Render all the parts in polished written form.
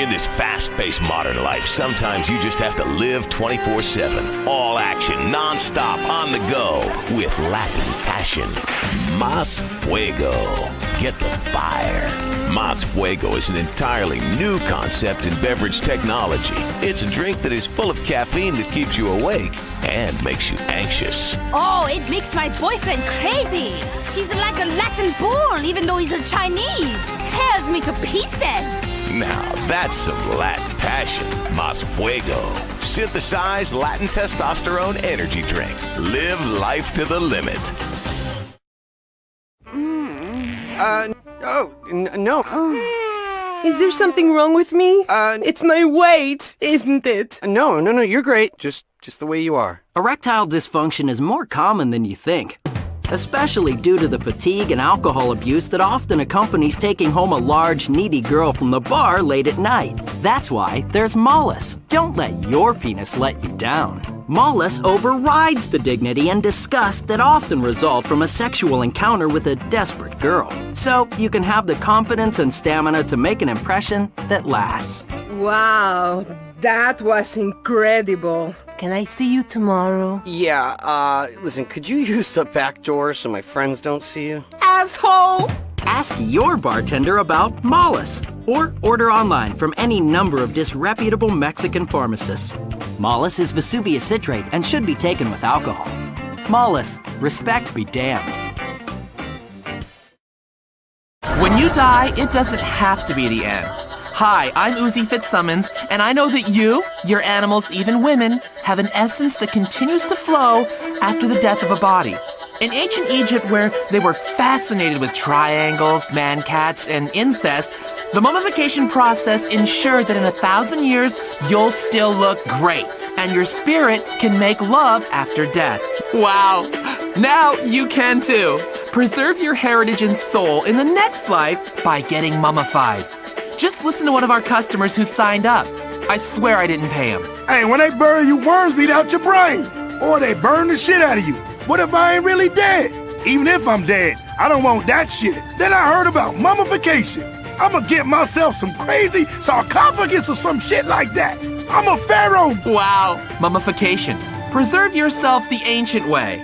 In this fast-paced modern life, sometimes you just have to live 24/7. All action, non-stop, on the go, with Latin passion. Mas Fuego. Get the fire. Mas Fuego is an entirely new concept in beverage technology. It's a drink that is full of caffeine that keeps you awake and makes you anxious. Oh, it makes my boyfriend crazy. He's like a Latin bull, even though he's a Chinese. Tears me to pieces. Now, that's some Latin passion. Mas Fuego. Synthesized Latin testosterone energy drink. Live life to the limit. No. Is there something wrong with me? It's my weight, isn't it? No, you're great. Just the way you are. Erectile dysfunction is more common than you think, especially due to the fatigue and alcohol abuse that often accompanies taking home a large, needy girl from the bar late at night. That's why there's Mollus. Don't let your penis let you down. Mollus overrides the dignity and disgust that often result from a sexual encounter with a desperate girl. So you can have the confidence and stamina to make an impression that lasts. Wow, that was incredible. Can I see you tomorrow? Yeah, listen, could you use the back door so my friends don't see you? Asshole! Ask your bartender about Mollus, or order online from any number of disreputable Mexican pharmacists. Mollus is Vesuvius citrate and should be taken with alcohol. Mollus, respect be damned. When you die, it doesn't have to be the end. Hi, I'm Uzi Fitzsimmons, and I know that you, your animals, even women, have an essence that continues to flow after the death of a body. In ancient Egypt, where they were fascinated with triangles, man-cats, and incest, the mummification process ensured that in 1,000 years, you'll still look great, and your spirit can make love after death. Wow! Now you can too! Preserve your heritage and soul in the next life by getting mummified. Just listen to one of our customers who signed up. I swear I didn't pay him. Hey, when they bury you, worms beat out your brain. Or they burn the shit out of you. What if I ain't really dead? Even if I'm dead, I don't want that shit. Then I heard about mummification. I'ma get myself some crazy sarcophagus or some shit like that. I'm a pharaoh. Wow, mummification. Preserve yourself the ancient way.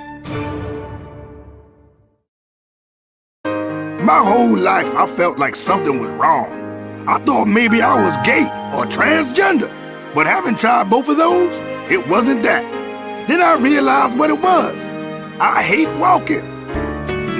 My whole life, I felt like something was wrong. I thought maybe I was gay or transgender. But having tried both of those, it wasn't that. Then I realized what it was. I hate walking.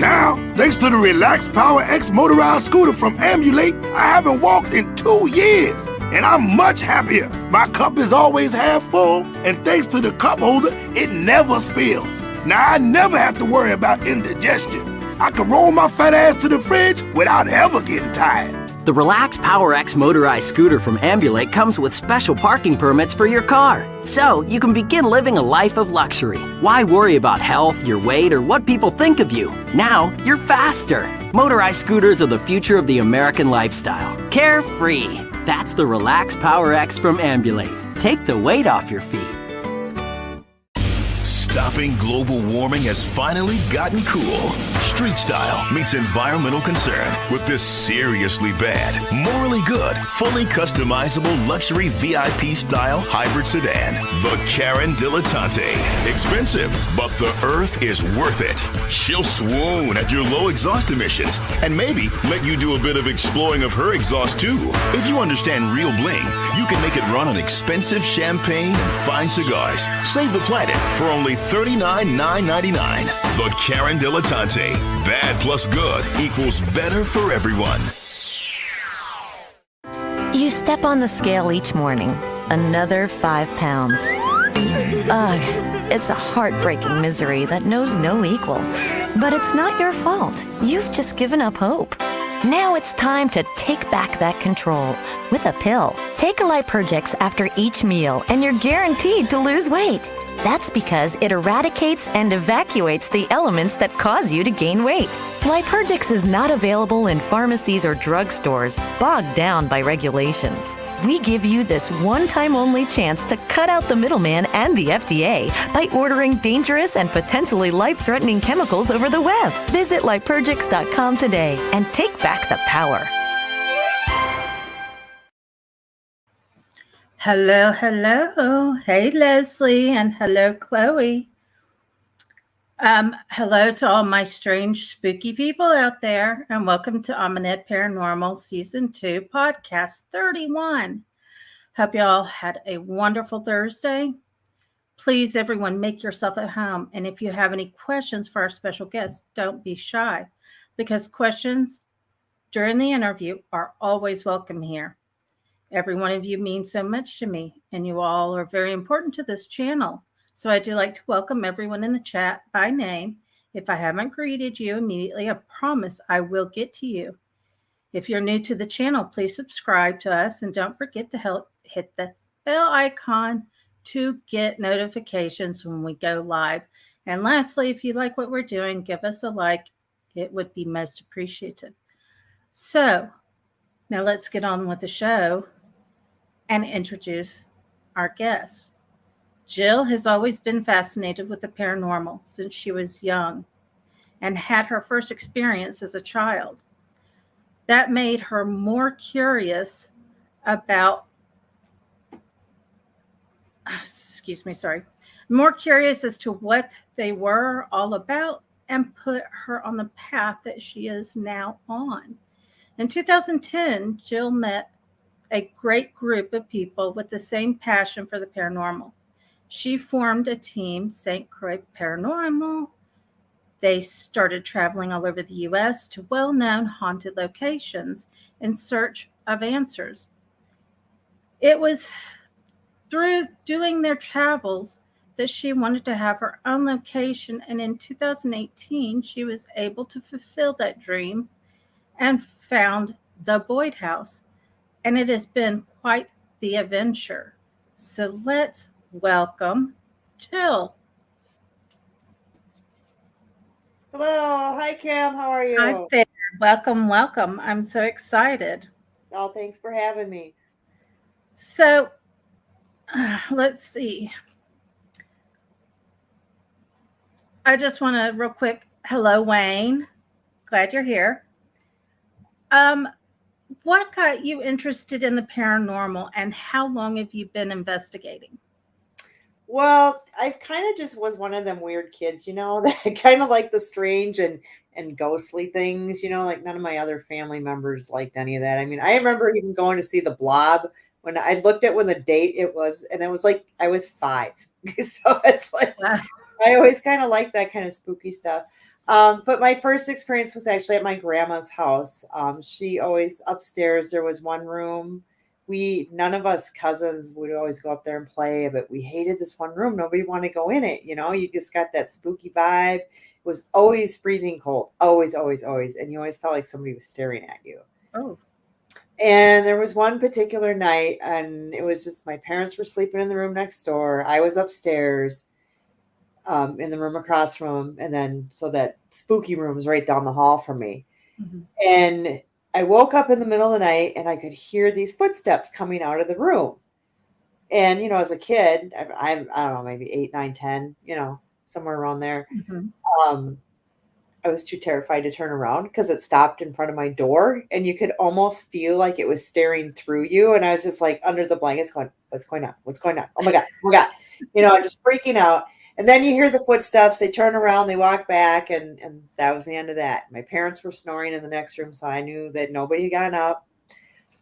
Now, thanks to the Relax Power X motorized scooter from Ambulate, I haven't walked in 2 years, and I'm much happier. My cup is always half full, and thanks to the cup holder, it never spills. Now, I never have to worry about indigestion. I can roll my fat ass to the fridge without ever getting tired. The Relax Power X motorized scooter from Ambulate comes with special parking permits for your car, so you can begin living a life of luxury. Why worry about health, your weight, or what people think of you? Now, you're faster. Motorized scooters are the future of the American lifestyle. Carefree. That's the Relax Power X from Ambulate. Take the weight off your feet. Stopping global warming has finally gotten cool. Street style meets environmental concern with this seriously bad, morally good, fully customizable luxury VIP style hybrid sedan. The Karen Dilettante. Expensive, but the earth is worth it. She'll swoon at your low exhaust emissions and maybe let you do a bit of exploring of her exhaust too. If you understand real bling, you can make it run on expensive champagne and fine cigars. Save the planet for only $39,999. The Karen Dilettante. Bad plus good equals better for everyone. You step on the scale each morning. Another 5 pounds. Ugh, it's a heartbreaking misery that knows no equal. But it's not your fault. You've just given up hope. Now it's time to take back that control with a pill. Take a Lipergix after each meal and you're guaranteed to lose weight. That's because it eradicates and evacuates the elements that cause you to gain weight. Lipergix is not available in pharmacies or drugstores, bogged down by regulations. We give you this one-time only chance to cut out the middleman and the FDA by ordering dangerous and potentially life-threatening chemicals over the web. Visit Lipergix.com today and take back the power. Hello, hello. Hey, Leslie, and hello, Chloe. Hello to all my strange, spooky people out there, and welcome to Ominette Paranormal Season 2, Podcast 31. Hope you all had a wonderful Thursday. Please, everyone, make yourself at home. And if you have any questions for our special guests, don't be shy, because questions during the interview are always welcome here. Every one of you means so much to me, and you all are very important to this channel. So I do like to welcome everyone in the chat by name. If I haven't greeted you immediately, I promise I will get to you. If you're new to the channel, please subscribe to us and don't forget to hit the bell icon to get notifications when we go live. And lastly, if you like what we're doing, give us a like. It would be most appreciated. So now let's get on with the show and introduce our guest. Jill has always been fascinated with the paranormal since she was young and had her first experience as a child. That made her more curious about, more curious as to what they were all about and put her on the path that she is now on. In 2010, Jill met a great group of people with the same passion for the paranormal. She formed a team, St. Croix Paranormal. They started traveling all over the U.S. to well-known haunted locations in search of answers. It was through doing their travels that she wanted to have her own location, and in 2018, she was able to fulfill that dream and found the Boyd House. And it has been quite the adventure. So let's welcome Jill. Hello. Hi, Kim. How are you? Hi there. Welcome, welcome. I'm so excited. Oh, thanks for having me. So let's see. I just want to real quick. Hello, Wayne. Glad you're here. What got you interested in the paranormal, and how long have you been investigating? Well, I've kind of just was one of them weird kids, that kind of like the strange and ghostly things, like none of my other family members liked any of that. I mean, I remember even going to see The Blob when I looked at when the date it was, and it was like I was 5. So it's like, I always kind of like that kind of spooky stuff. But my first experience was actually at my grandma's house. She always upstairs, there was one room. None of us cousins would always go up there and play, but we hated this one room. Nobody wanted to go in it. You just got that spooky vibe. It was always freezing cold. Always, always, always. And you always felt like somebody was staring at you. Oh. And there was one particular night, and it was just my parents were sleeping in the room next door. I was upstairs. In the room across from him, and then so that spooky room is right down the hall from me. Mm-hmm. And I woke up in the middle of the night and I could hear these footsteps coming out of the room. And as a kid, I don't know, maybe 8, 9, 10, somewhere around there. Mm-hmm. I was too terrified to turn around because it stopped in front of my door, and you could almost feel like it was staring through you. And I was just like under the blankets going, "What's going on? What's going on? Oh my God. Oh my God." I'm just freaking out. And then you hear the footsteps, they turn around, they walk back, and that was the end of that. My parents were snoring in the next room, so I knew that nobody had gotten up.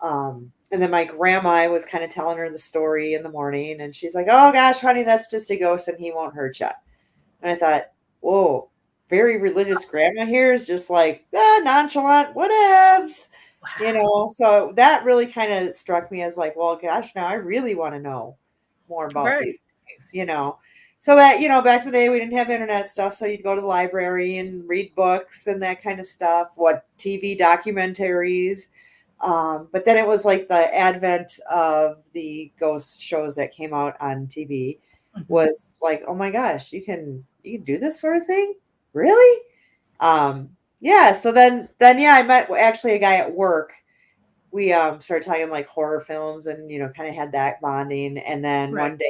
And then my grandma, I was kind of telling her the story in the morning, and she's like, "Oh gosh, honey, that's just a ghost and he won't hurt you." And I thought, whoa, very religious grandma here is just like, nonchalant, whatevs. Wow. So that really kind of struck me as like, well, gosh, now I really want to know more about these things, So that, back in the day, we didn't have internet stuff. So you'd go to the library and read books and that kind of stuff, TV documentaries. But then it was like the advent of the ghost shows that came out on TV was like, oh my gosh, you can do this sort of thing? Really? Yeah. So then I met actually a guy at work. We started talking like horror films and, kind of had that bonding. And then one day,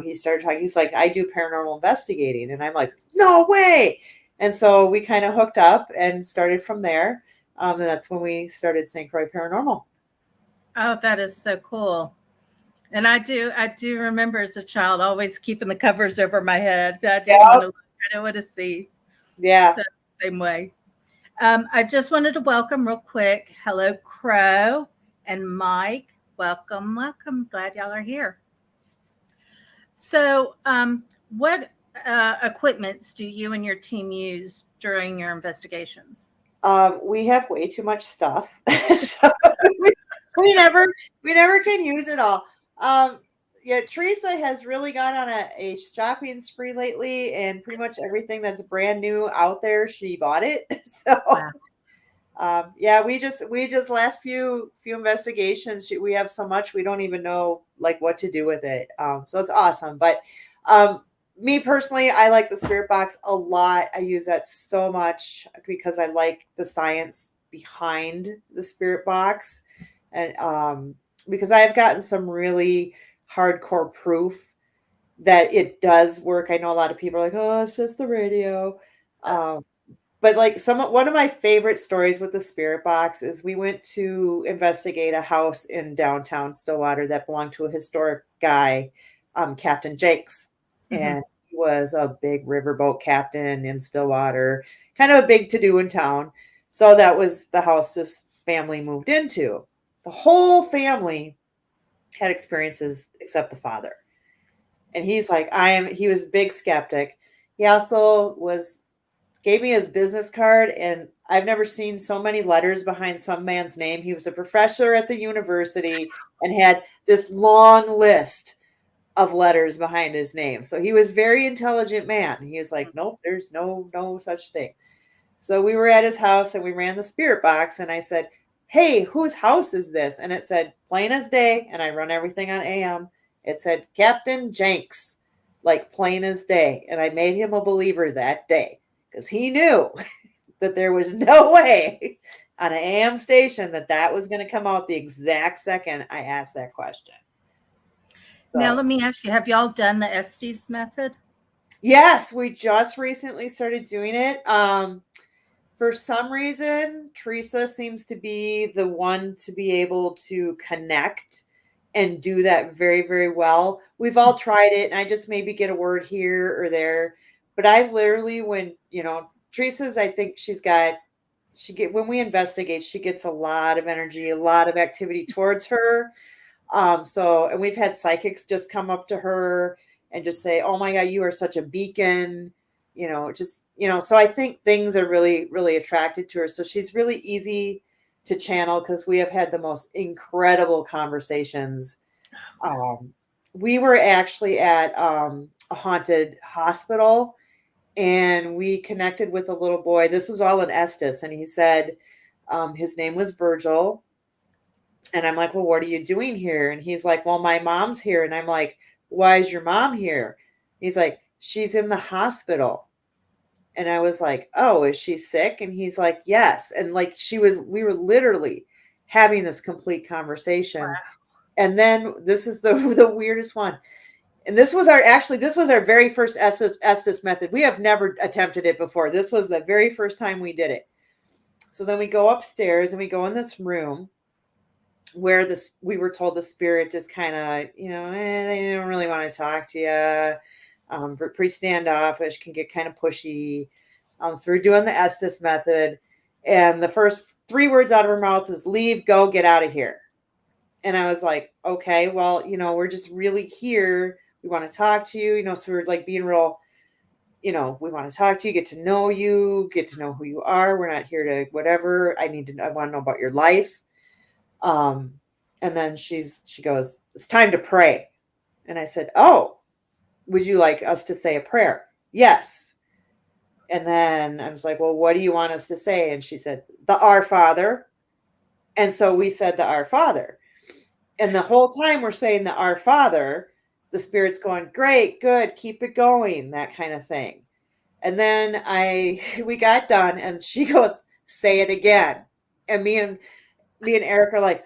he started talking, he's like, "I do paranormal investigating." And I'm like, "No way." And so we kind of hooked up and started from there. And that's when we started St. Croix Paranormal. Oh, that is so cool. And I do remember as a child always keeping the covers over my head. I didn't want to look, I didn't want to see. Yeah. So, same way. I just wanted to welcome real quick. Hello, Crow and Mike. Welcome, welcome. Glad y'all are here. So, what equipments do you and your team use during your investigations? We have way too much stuff, so we never can use it all. Yeah, Teresa has really gone on a shopping spree lately, and pretty much everything that's brand new out there, she bought it. So, yeah, we just last few investigations, we have so much we don't even know like what to do with it. So it's awesome. But me personally, I like the spirit box a lot. I use that so much because I like the science behind the spirit box, and because I have gotten some really hardcore proof that it does work. I know a lot of people are like, oh, it's just the radio. But like one of my favorite stories with the spirit box is we went to investigate a house in downtown Stillwater that belonged to a historic guy, Captain Jakes. And he was a big riverboat captain in Stillwater, kind of a big to-do in town. So that was the house this family moved into. The whole family had experiences except the father. And he's like, he was a big skeptic. He also gave me his business card, and I've never seen so many letters behind some man's name. He was a professor at the university and had this long list of letters behind his name. So he was a very intelligent man. He was like, nope, there's no such thing. So we were at his house and we ran the spirit box, and I said, hey, whose house is this? And it said plain as day. And I run everything on AM. It said Captain Jenks, like plain as day. And I made him a believer that day because he knew that there was no way on an AM station that was going to come out the exact second I asked that question. So, now, let me ask you, have y'all done the Estes method? Yes, we just recently started doing it. For some reason, Teresa seems to be the one to be able to connect and do that very, very well. We've all tried it, and I just maybe get a word here or there. But I literally, when, Teresa's, I think when we investigate, she gets a lot of energy, a lot of activity towards her. And we've had psychics just come up to her and just say, oh my God, you are such a beacon, so I think things are really, really attracted to her. So she's really easy to channel because we have had the most incredible conversations. We were actually at a haunted hospital, and we connected with a little boy. This was all in Estes, and he said his name was Virgil. And I'm like, well, what are you doing here? And he's like, well, my mom's here. And I'm like, why is your mom here? He's like, she's in the hospital. And I was like, oh, is she sick? And he's like, yes. And like we were literally having this complete conversation. Wow. And then this is the weirdest one. And this was our very first Estes method. We have never attempted it before. This was the very first time we did it. So then we go upstairs and we go in this room where we were told the spirit is kind of, they don't really want to talk to you. Pretty standoffish, can get kind of pushy. So we're doing the Estes method. And the first 3 words out of her mouth is leave, go, get out of here. And I was like, okay, well, we're just really here. We want to talk to you, so we're like being real, we want to talk to you, get to know who you are. We're not here to whatever. I want to know about your life. And then she goes, it's time to pray. And I said, oh, would you like us to say a prayer? Yes. And then I was like, well, what do you want us to say? And she said, the Our Father. And so we said the Our Father. And the whole time we're saying the Our Father, the spirit's going, great, good, keep it going, that kind of thing. And then we got done and she goes, say it again. And me and Eric are like,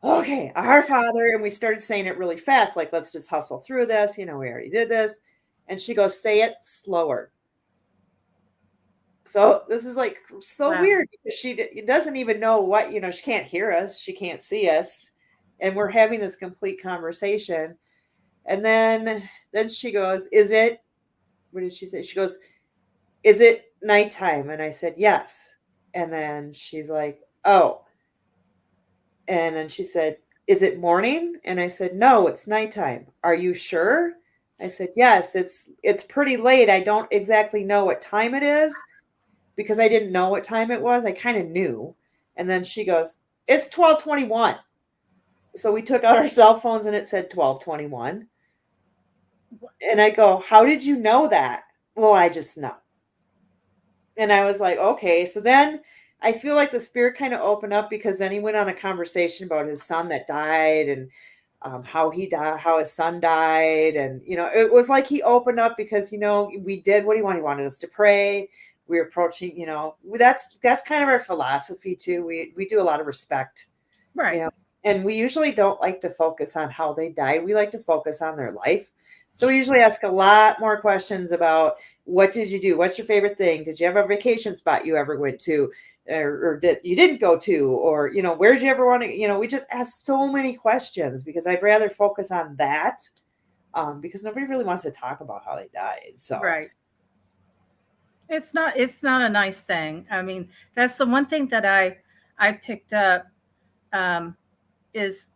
okay, Our Father. And we started saying it really fast. Like, let's just hustle through this. We already did this. And she goes, say it slower. So this is like so weird because she doesn't even know what, she can't hear us. She can't see us. And we're having this complete conversation. And then she goes, what did she say? She goes, is it nighttime? And I said, yes. And then she's like, oh. And then she said, is it morning? And I said, no, it's nighttime. Are you sure? I said, yes, it's pretty late. I don't exactly know what time it is because I didn't know what time it was. I kind of knew. And then she goes, it's 12:21. So we took out our cell phones and it said 12:21. And I go, how did you know that? Well, I just know. And I was like, okay. So then I feel like the spirit kind of opened up because then he went on a conversation about his son that died and how he died, how his son died. And, it was like he opened up because, we did what he wanted. He wanted us to pray. We were approaching, that's kind of our philosophy too. We do a lot of respect. Right. And we usually don't like to focus on how they died. We like to focus on their life. So we usually ask a lot more questions about what did you do? What's your favorite thing? Did you have a vacation spot you ever went to or didn't go to? Or, where did you ever want to, we just ask so many questions because I'd rather focus on that because nobody really wants to talk about how they died. So right. It's not a nice thing. I mean, that's the one thing that I picked up is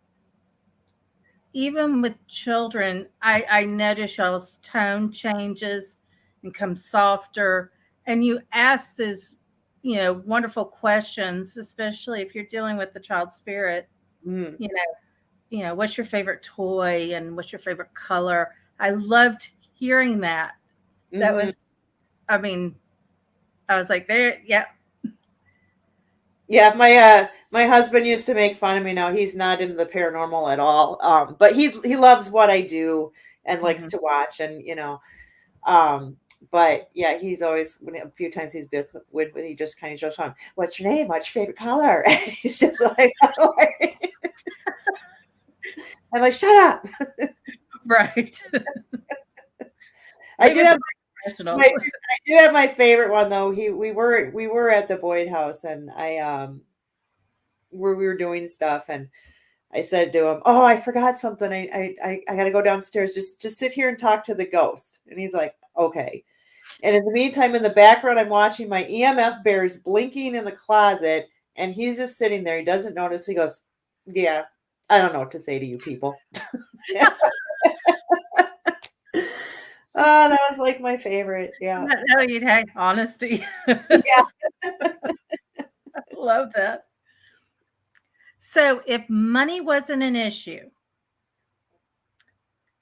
even with children, I notice y'all's tone changes and comes softer. And you ask these, wonderful questions, especially if you're dealing with the child spirit. What's your favorite toy and what's your favorite color? I loved hearing that. That was, I was like, there, yeah. Yeah, my husband used to make fun of me. Now he's not into the paranormal at all, but he loves what I do and likes to watch, and but yeah, he's always a few times he's been with he just kind of jokes on, "What's your name? What's your favorite color?" And he's just like, I'm like, "Shut up!" Right. I do have my favorite one though. We were at the Boyd house and we were doing stuff and I said to him, "Oh, I forgot something. I got to go downstairs. Just sit here and talk to the ghost." And he's like, "Okay." And in the meantime, in the background, I'm watching my EMF bears blinking in the closet, and he's just sitting there. He doesn't notice. He goes, "Yeah, I don't know what to say to you people." Oh, that was like my favorite. Yeah. No, you'd have honesty. Yeah. I love that. So if money wasn't an issue,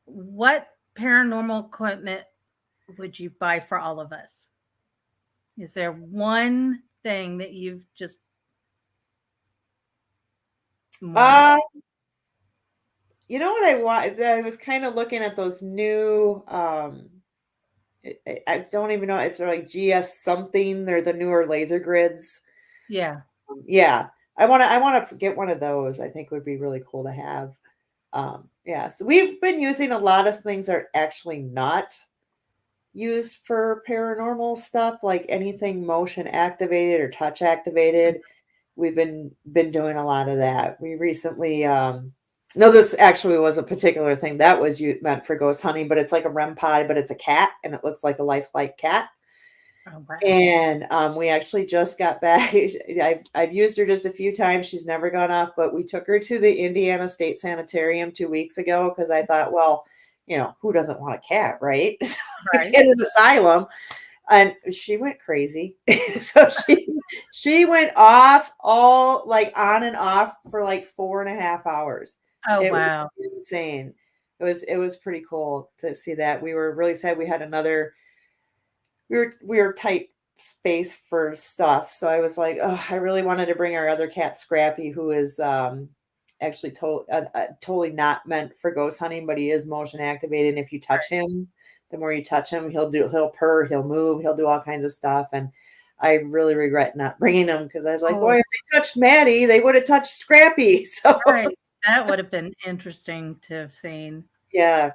what paranormal equipment would you buy for all of us? Is there one thing that you've just you know what I want? I was kind of looking at those new I don't even know if they're like GS something. They're the newer laser grids. Yeah. Yeah. I want to get one of those. I think would be really cool to have. Yeah. So we've been using a lot of things that are actually not used for paranormal stuff, like anything motion activated or touch activated. We've been doing a lot of that. We recently no, this actually was a particular thing that was meant for ghost hunting, but it's like a REM pod, but it's a cat and it looks like a lifelike cat. Oh, wow. And we actually just got back. I've used her just a few times. She's never gone off, but we took her to the Indiana State Sanitarium 2 weeks ago because I thought, well, who doesn't want a cat, right? Right. In an asylum. And she went crazy. So she went off all like on and off for like 4.5 hours. Oh, It wow. was insane. It was pretty cool to see that. We were really sad we had another we were tight space for stuff. So I was like, oh, I really wanted to bring our other cat Scrappy, who is actually totally not meant for ghost hunting, but he is motion activated. And if you touch him, the more you touch him, he'll purr, he'll move, he'll do all kinds of stuff. And I really regret not bringing him because I was like, boy, if they touched Maddie, they would have touched Scrappy. So right. That would have been interesting to have seen. Yeah.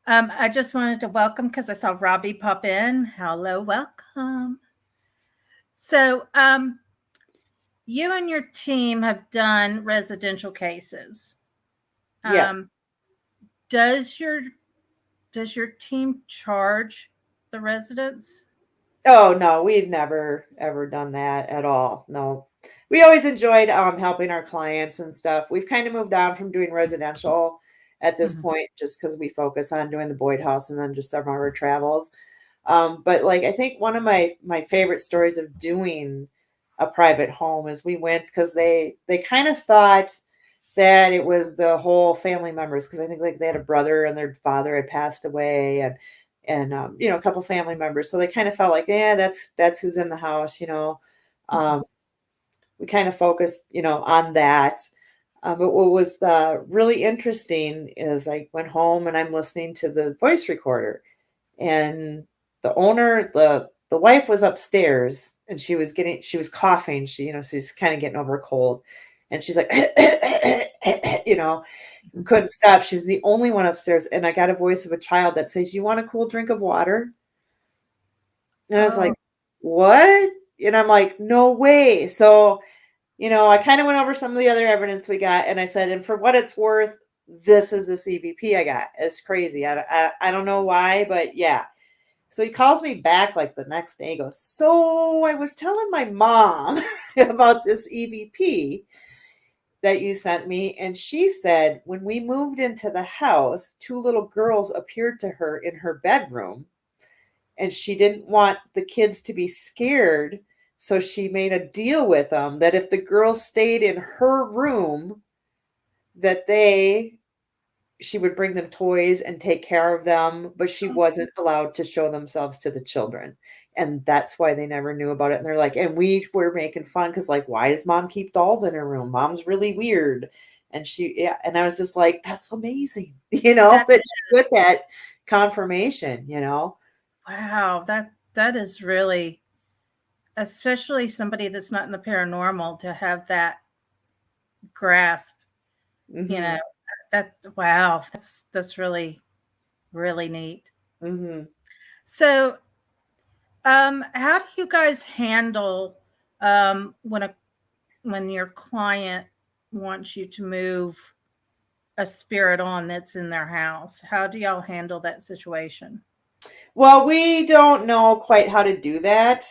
I just wanted to welcome because I saw Robbie pop in. Hello, welcome. So you and your team have done residential cases. Yes. Does your team charge the residents? Oh no, we've never ever done that at all. No. We always enjoyed helping our clients and stuff. We've kind of moved on from doing residential at this point just because we focus on doing the Boyd House and then just some of our travels. But like I think one of my favorite stories of doing a private home is we went because they kind of thought that it was the whole family members because I think like they had a brother and their father had passed away and you know, a couple family members. So they kind of felt like, yeah, that's who's in the house, you know. We kind of focused, you know, on that. But what was really interesting is I went home and I'm listening to the voice recorder, and the owner, the wife was upstairs and she was coughing. She, you know, she's kind of getting over a cold, and she's like, you know, couldn't stop. She was the only one upstairs, and I got a voice of a child that says, "You want a cool drink of water?" And I was like, "What?" And I'm like, "No way." So, you know, I kind of went over some of the other evidence we got, and I said, and for what it's worth, this is the CVP I got. It's crazy. I don't know why, but yeah. So he calls me back like the next day. He goes, "So I was telling my mom about this EVP that you sent me, and she said when we moved into the house, two little girls appeared to her in her bedroom, and she didn't want the kids to be scared. So she made a deal with them that if the girls stayed in her room, that she would bring them toys and take care of them, but she wasn't allowed to show themselves to the children. And that's why they never knew about it." And they're like, and we were making fun because like, why does mom keep dolls in her room? Mom's really weird. And yeah, and I was just like, that's amazing, you know, that she got that confirmation, you know. Wow, that is really, especially somebody that's not in the paranormal, to have that grasp. You know, that's wow. That's really, really neat. So, how do you guys handle when your client wants you to move a spirit on that's in their house? How do y'all handle that situation? Well, we don't know quite how to do that.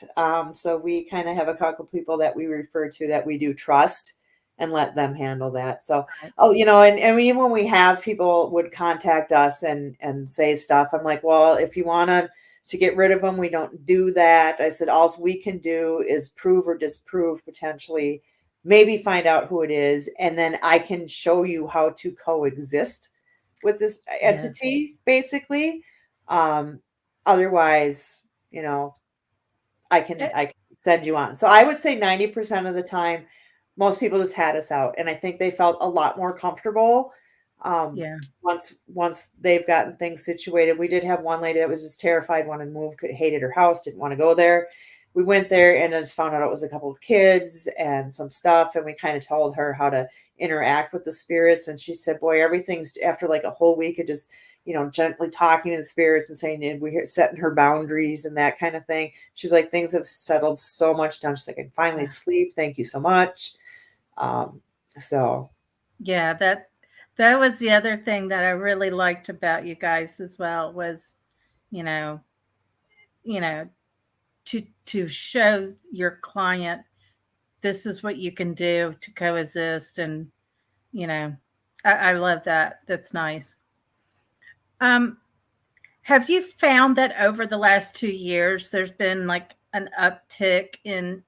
So we kind of have a couple people that we refer to that we do trust and let them handle that. So, you know, and we, when we have people would contact us and say stuff, I'm like, well, if you want to get rid of them, we don't do that. I said, all we can do is prove or disprove potentially, maybe find out who it is. And then I can show you how to coexist with this entity, basically. Otherwise, you know, I can send you on. So I would say 90% of the time, most people just had us out, and I think they felt a lot more comfortable. Once they've gotten things situated. We did have one lady that was just terrified, wanted to move, hated her house, didn't want to go there. We went there and just found out it was a couple of kids and some stuff, and we kind of told her how to interact with the spirits, and she said, boy, everything's, after like a whole week of just, you know, gently talking to the spirits and saying, and we're setting her boundaries and that kind of thing. She's like, things have settled so much down. She's like, I can finally sleep. Thank you so much. So yeah, that was the other thing that I really liked about you guys as well, was, you know, to show your client this is what you can do to coexist. And, you know, I love that. That's nice. Have you found that over the last 2 years, there's been like an uptick in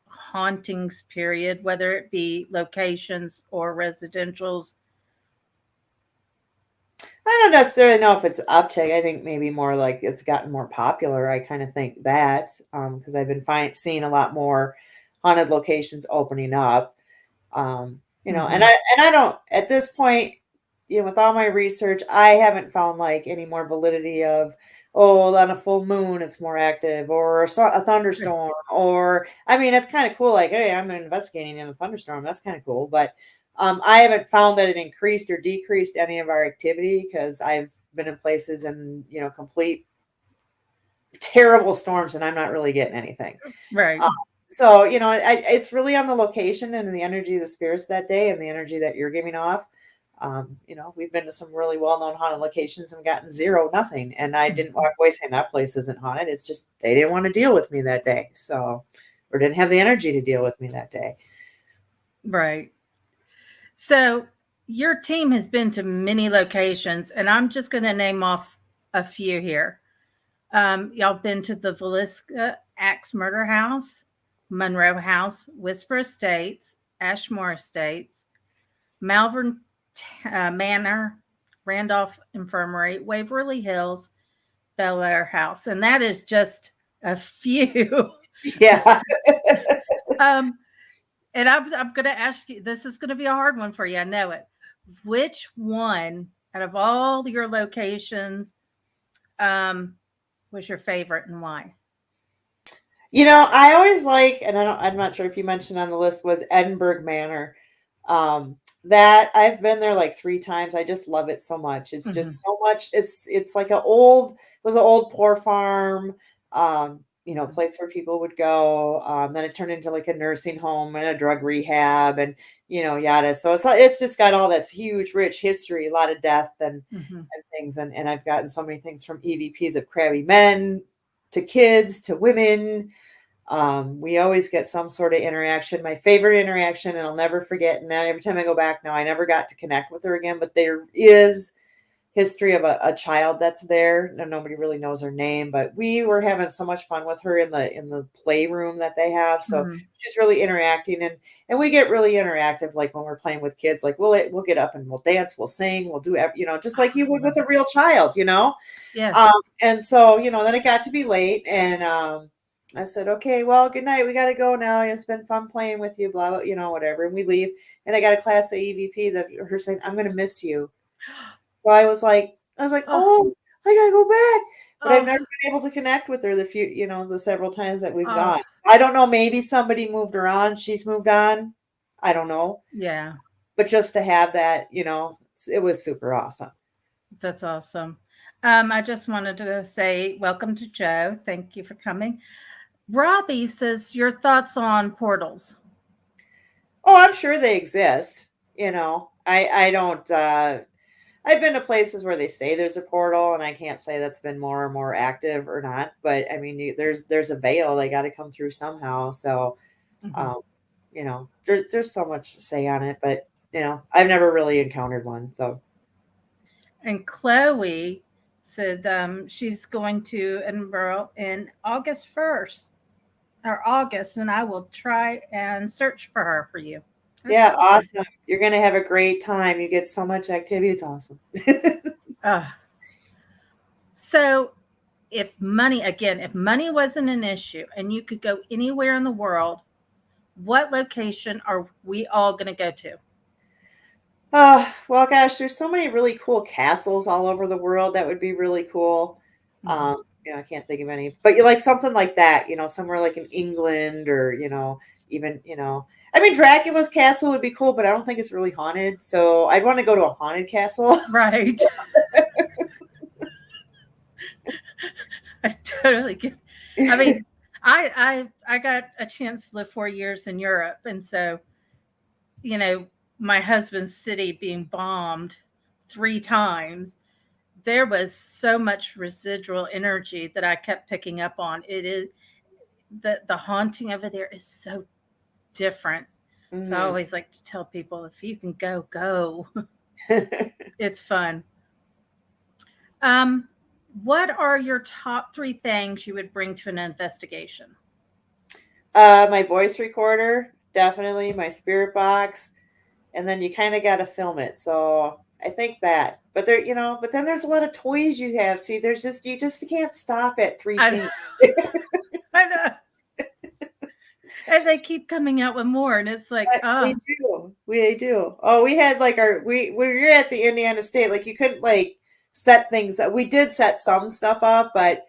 hauntings period, whether it be locations or residentials? I don't necessarily know if it's uptick. I think maybe more like it's gotten more popular. I kind of think that because I've been seeing a lot more haunted locations opening up. You know, and I don't, at this point, you know, with all my research, I haven't found like any more validity of, oh, on a full moon it's more active, or a thunderstorm, or I mean, it's kind of cool. Like, hey, I'm investigating in a thunderstorm. That's kind of cool, but I haven't found that it increased or decreased any of our activity because I've been in places and, you know, complete terrible storms and I'm not really getting anything. Right. So, it's really on the location and the energy of the spirits that day and the energy that you're giving off. We've been to some really well-known haunted locations and gotten zero, nothing. And I didn't walk away saying that place isn't haunted. It's just they didn't want to deal with me that day. So, or didn't have the energy to deal with me that day. Right. So your team has been to many locations, and I'm just going to name off a few here. Y'all been to the Villisca Axe Murder House, Monroe House, Whisper Estates, Ashmore Estates, Malvern Manor, Randolph Infirmary, Waverly Hills, Bel Air House. And that is just a few. Yeah. And I'm going to ask you, this is going to be a hard one for you. I know it. Which one out of all your locations was your favorite and why? I always like, and I'm not sure if you mentioned on the list, was Edinburgh Manor. That I've been there like 3 times. I just love it so much. It's just so much. It's like it was an old poor farm, place where people would go. Then it turned into like a nursing home and a drug rehab and, yada. So it's just got all this huge, rich history, a lot of death and things. And I've gotten so many things from EVPs of crabby men to kids to women. We always get some sort of interaction. My favorite interaction, and I'll never forget, and now every time I go back now, I never got to connect with her again, but there is history of a child that's there. Nobody really knows her name, but we were having so much fun with her in the playroom that they have. So she's really interacting, and we get really interactive, like when we're playing with kids, like we'll get up and we'll dance, we'll sing, we'll do, just like you would with a real child, Yeah. And so, then it got to be late, and I said, okay, well, good night. We got to go now. It's been fun playing with you, blah, blah, whatever. And we leave. And I got a class of EVP that her saying, I'm going to miss you. So I was like, oh, I got to go back. But I've never been able to connect with her the several times that we've gone. So I don't know. Maybe somebody moved her on. She's moved on. I don't know. Yeah. But just to have that, it was super awesome. That's awesome. I just wanted to say welcome to Joe. Thank you for coming. Robbie says your thoughts on portals. Oh, I'm sure they exist. I don't, I've been to places where they say there's a portal, and I can't say that's been more or more active or not, but I mean, there's a veil they got to come through somehow. So, there's so much to say on it, but I've never really encountered one. So. And Chloe said she's going to Edinburgh in August 1st. Or August, and I will try and search for her for you. That's awesome. You're going to have a great time. You get so much activity. It's awesome. So if money wasn't an issue and you could go anywhere in the world, what location are we all going to go to? Well, gosh, there's so many really cool castles all over the world. That would be really cool. I can't think of any, but you like something like that, somewhere like in England or, even, I mean, Dracula's castle would be cool, but I don't think it's really haunted. So I'd want to go to a haunted castle. Right. I totally get. I mean, I got a chance to live 4 years in Europe. And so, my husband's city being bombed 3 times, there was so much residual energy that I kept picking up on. It is the haunting over there is so different. So I always like to tell people, if you can go. It's fun. What are your top 3 things you would bring to an investigation? My voice recorder, definitely, my spirit box, and then you kind of got to film it. So I think that, but then there's a lot of toys you have. See, you just can't stop at 3 things. I know. And they keep coming out with more, and it's like, we do. Oh, we had like when you're at the Indiana State, like you couldn't like set things up. We did set some stuff up, but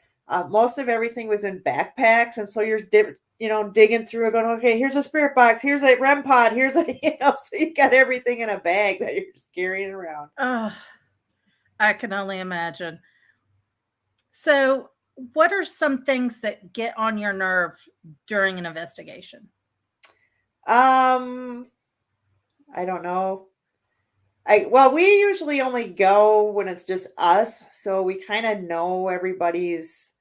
most of everything was in backpacks, and so you're digging through it, going, okay, here's a spirit box, here's a REM pod, here's so you got everything in a bag that you're just carrying around. Oh, I can only imagine. So what are some things that get on your nerve during an investigation? I don't know. Well, we usually only go when it's just us, so we kind of know everybody's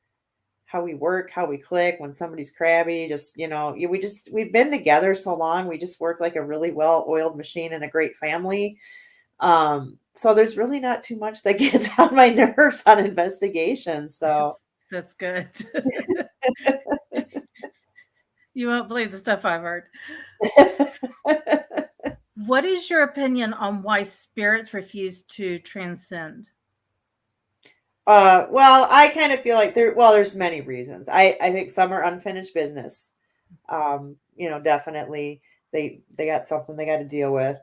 how we work, how we click, when somebody's crabby, just, we've been together so long, we just work like a really well-oiled machine and a great family. So there's really not too much that gets on my nerves on investigations. So that's good. You won't believe the stuff I've heard. What is your opinion on why spirits refuse to transcend? Well, I kind of feel like there's many reasons. I think some are unfinished business. Definitely they got something they got to deal with.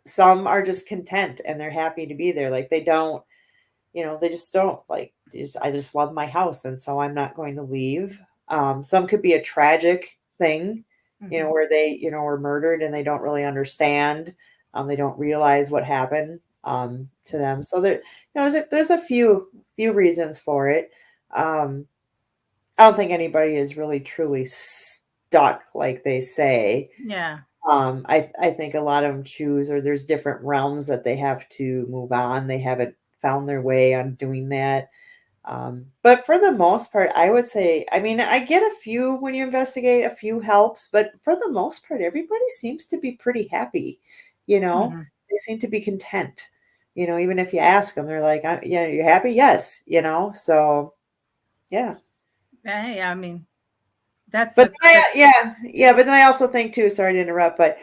Some are just content and they're happy to be there. Like they just don't like, I just love my house. And so I'm not going to leave. Some could be a tragic thing, where they, were murdered and they don't really understand. They don't realize what happened to them. So there's a few reasons for it. I don't think anybody is really truly stuck like they say. Yeah. I think a lot of them choose, or there's different realms that they have to move on. They haven't found their way on doing that. But for the most part, I would say, I get a few when you investigate, a few helps, but for the most part, everybody seems to be pretty happy. They seem to be content. Even if you ask them, they're like, yeah, you happy? Yes. So yeah. Hey, that's but then I also think too, sorry to interrupt, but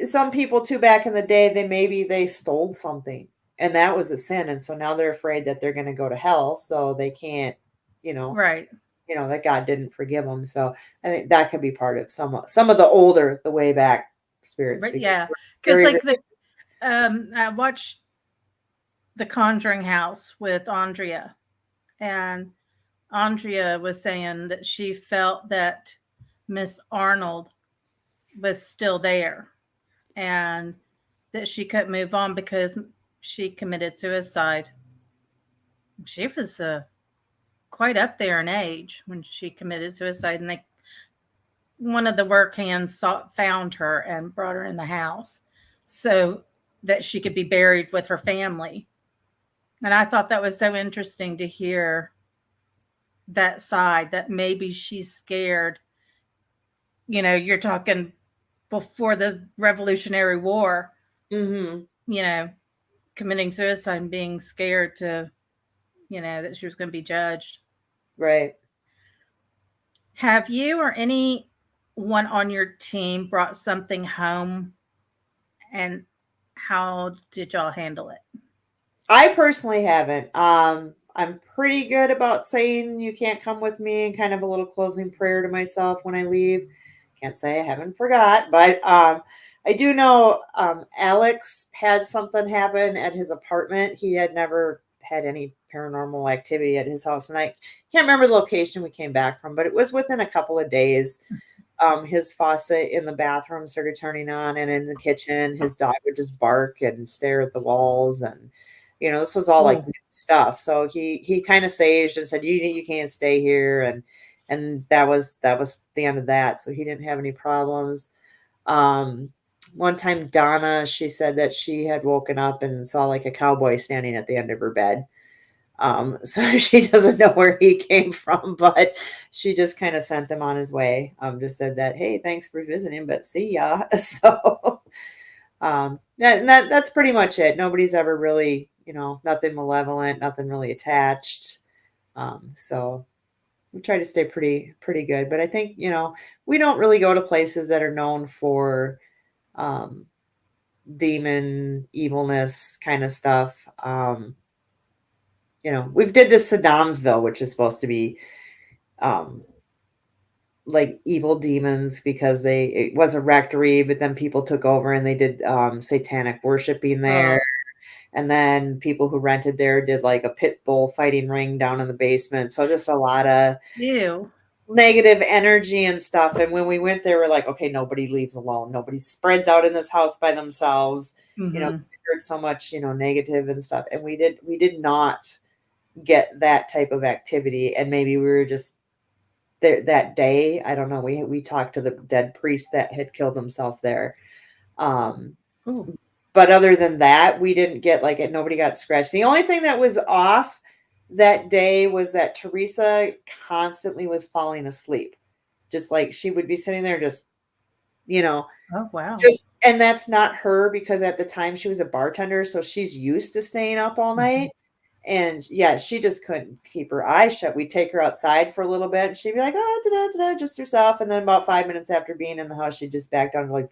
some people too back in the day, they stole something and that was a sin, and so now they're afraid that they're going to go to hell, so they can't, right, that God didn't forgive them. So I think that can be part of some of the way back spirits. Right, yeah, because like I watched The Conjuring House with Andrea, and Andrea was saying that she felt that Miss Arnold was still there and that she couldn't move on because she committed suicide. She was quite up there in age when she committed suicide, and one of the work hands found her and brought her in the house so that she could be buried with her family. And I thought that was so interesting to hear that side, that maybe she's scared. You're talking before the Revolutionary War, committing suicide and being scared to, that she was going to be judged. Right. Have you or anyone on your team brought something home, and how did y'all handle it? I personally haven't. I'm pretty good about saying you can't come with me and kind of a little closing prayer to myself when I leave. Can't say I haven't forgot, but I do know Alex had something happen at his apartment. He had never had any paranormal activity at his house, and I can't remember the location we came back from, but it was within a couple of days. His faucet in the bathroom started turning on, and in the kitchen, his dog would just bark and stare at the walls, and this was all like new stuff. So he kind of saged and said, you can't stay here, and that was the end of that. So he didn't have any problems. One time Donna, she said that she had woken up and saw like a cowboy standing at the end of her bed. So she doesn't know where he came from, but she just kind of sent him on his way. Just said that, hey, thanks for visiting, but see ya. So that's pretty much it. Nobody's ever really, nothing malevolent, nothing really attached. So we try to stay pretty good. But I think, we don't really go to places that are known for demon evilness kind of stuff. We've did this Saddamsville, which is supposed to be like evil demons because it was a rectory, but then people took over and they did satanic worshiping there. And then people who rented there did like a pit bull fighting ring down in the basement. So just a lot of negative energy and stuff. And when we went there, we're like, okay, nobody leaves alone. Nobody spreads out in this house by themselves. We heard so much, negative and stuff. And we did not get that type of activity. And maybe we were just there that day. I don't know. We talked to the dead priest that had killed himself there. But other than that, we didn't get like it. Nobody got scratched. The only thing that was off that day was that Teresa constantly was falling asleep. Just like she would be sitting there just, Oh, wow. And that's not her, because at the time she was a bartender. So she's used to staying up all night. And yeah, she just couldn't keep her eyes shut. We'd take her outside for a little bit and she'd be like, oh, da-da, just herself. And then about 5 minutes after being in the house, she'd just back down like,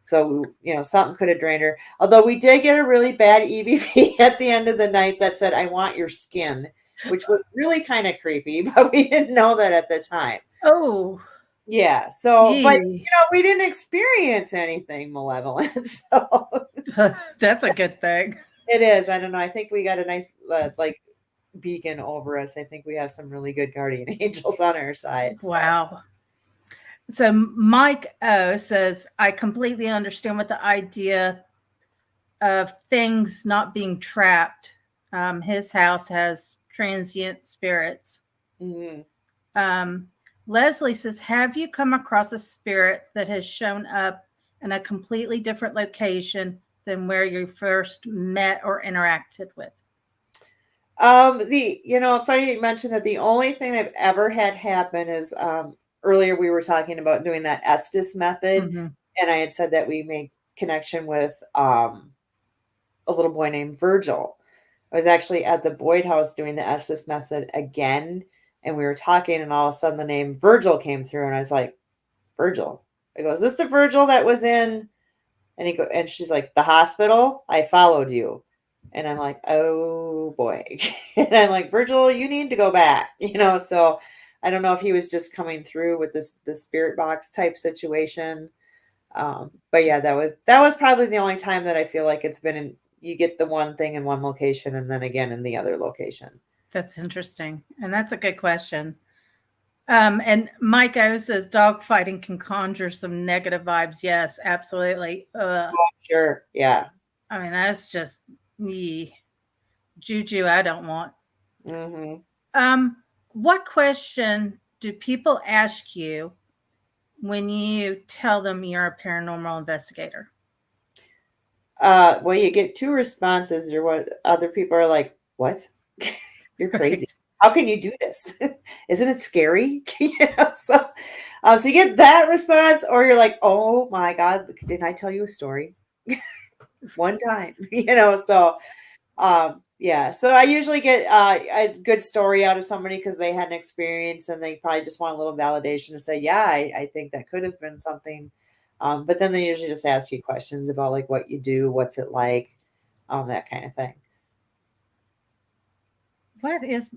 so, something could have drained her. Although we did get a really bad EVP at the end of the night that said, I want your skin, which was really kind of creepy, but we didn't know that at the time. Oh, yeah. So, but, we didn't experience anything malevolent. So that's a good thing. It is. I don't know. I think we got a nice, beacon over us. I think we have some really good guardian angels on our side. So. Wow. So Mike O says, I completely understand what the idea of things not being trapped. His house has transient spirits. Mm-hmm. Leslie says, have you come across a spirit that has shown up in a completely different location than where you first met or interacted with? Funny you mentioned that. The only thing I've ever had happen is, earlier we were talking about doing that Estes method. Mm-hmm. And I had said that we made connection with, a little boy named Virgil. I was actually at the Boyd house doing the Estes method again. And we were talking, and all of a sudden the name Virgil came through, and I was like, Virgil. I go, is this the Virgil that was in? And she's like, the hospital? I followed you. And I'm like, oh boy. And I'm like, Virgil, you need to go back. So I don't know if he was just coming through with the spirit box type situation. But yeah, that was probably the only time that I feel like it's been you get the one thing in one location and then again in the other location. That's interesting. And that's a good question. And Mike O says dog fighting can conjure some negative vibes. Yes, absolutely. Oh, sure. Yeah. I mean, that's just juju I don't want. Mm-hmm. What question do people ask you when you tell them you're a paranormal investigator? Well, you get two responses. Or what other people are like, what? You're crazy. Right. How can you do this? Isn't it scary? So you get that response, or you're like, oh my God, didn't I tell you a story? One time, so yeah. So I usually get a good story out of somebody because they had an experience and they probably just want a little validation to say, yeah, I think that could have been something. But then they usually just ask you questions about like what you do, what's it like, that kind of thing. What is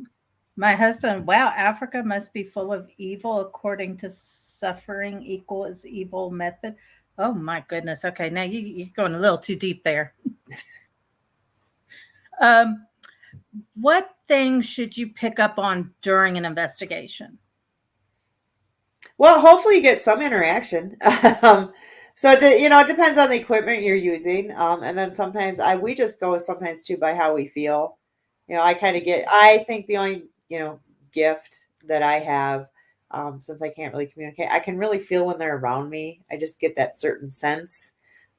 my husband? Wow, Africa must be full of evil according to suffering equals evil method. Oh my goodness. Okay, now you're going a little too deep there. What things should you pick up on during an investigation? Well, hopefully you get some interaction. So it depends on the equipment you're using. And then sometimes we just go sometimes too by how we feel. I think the only, gift that I have, since I can't really communicate, I can really feel when they're around me. I just get that certain sense,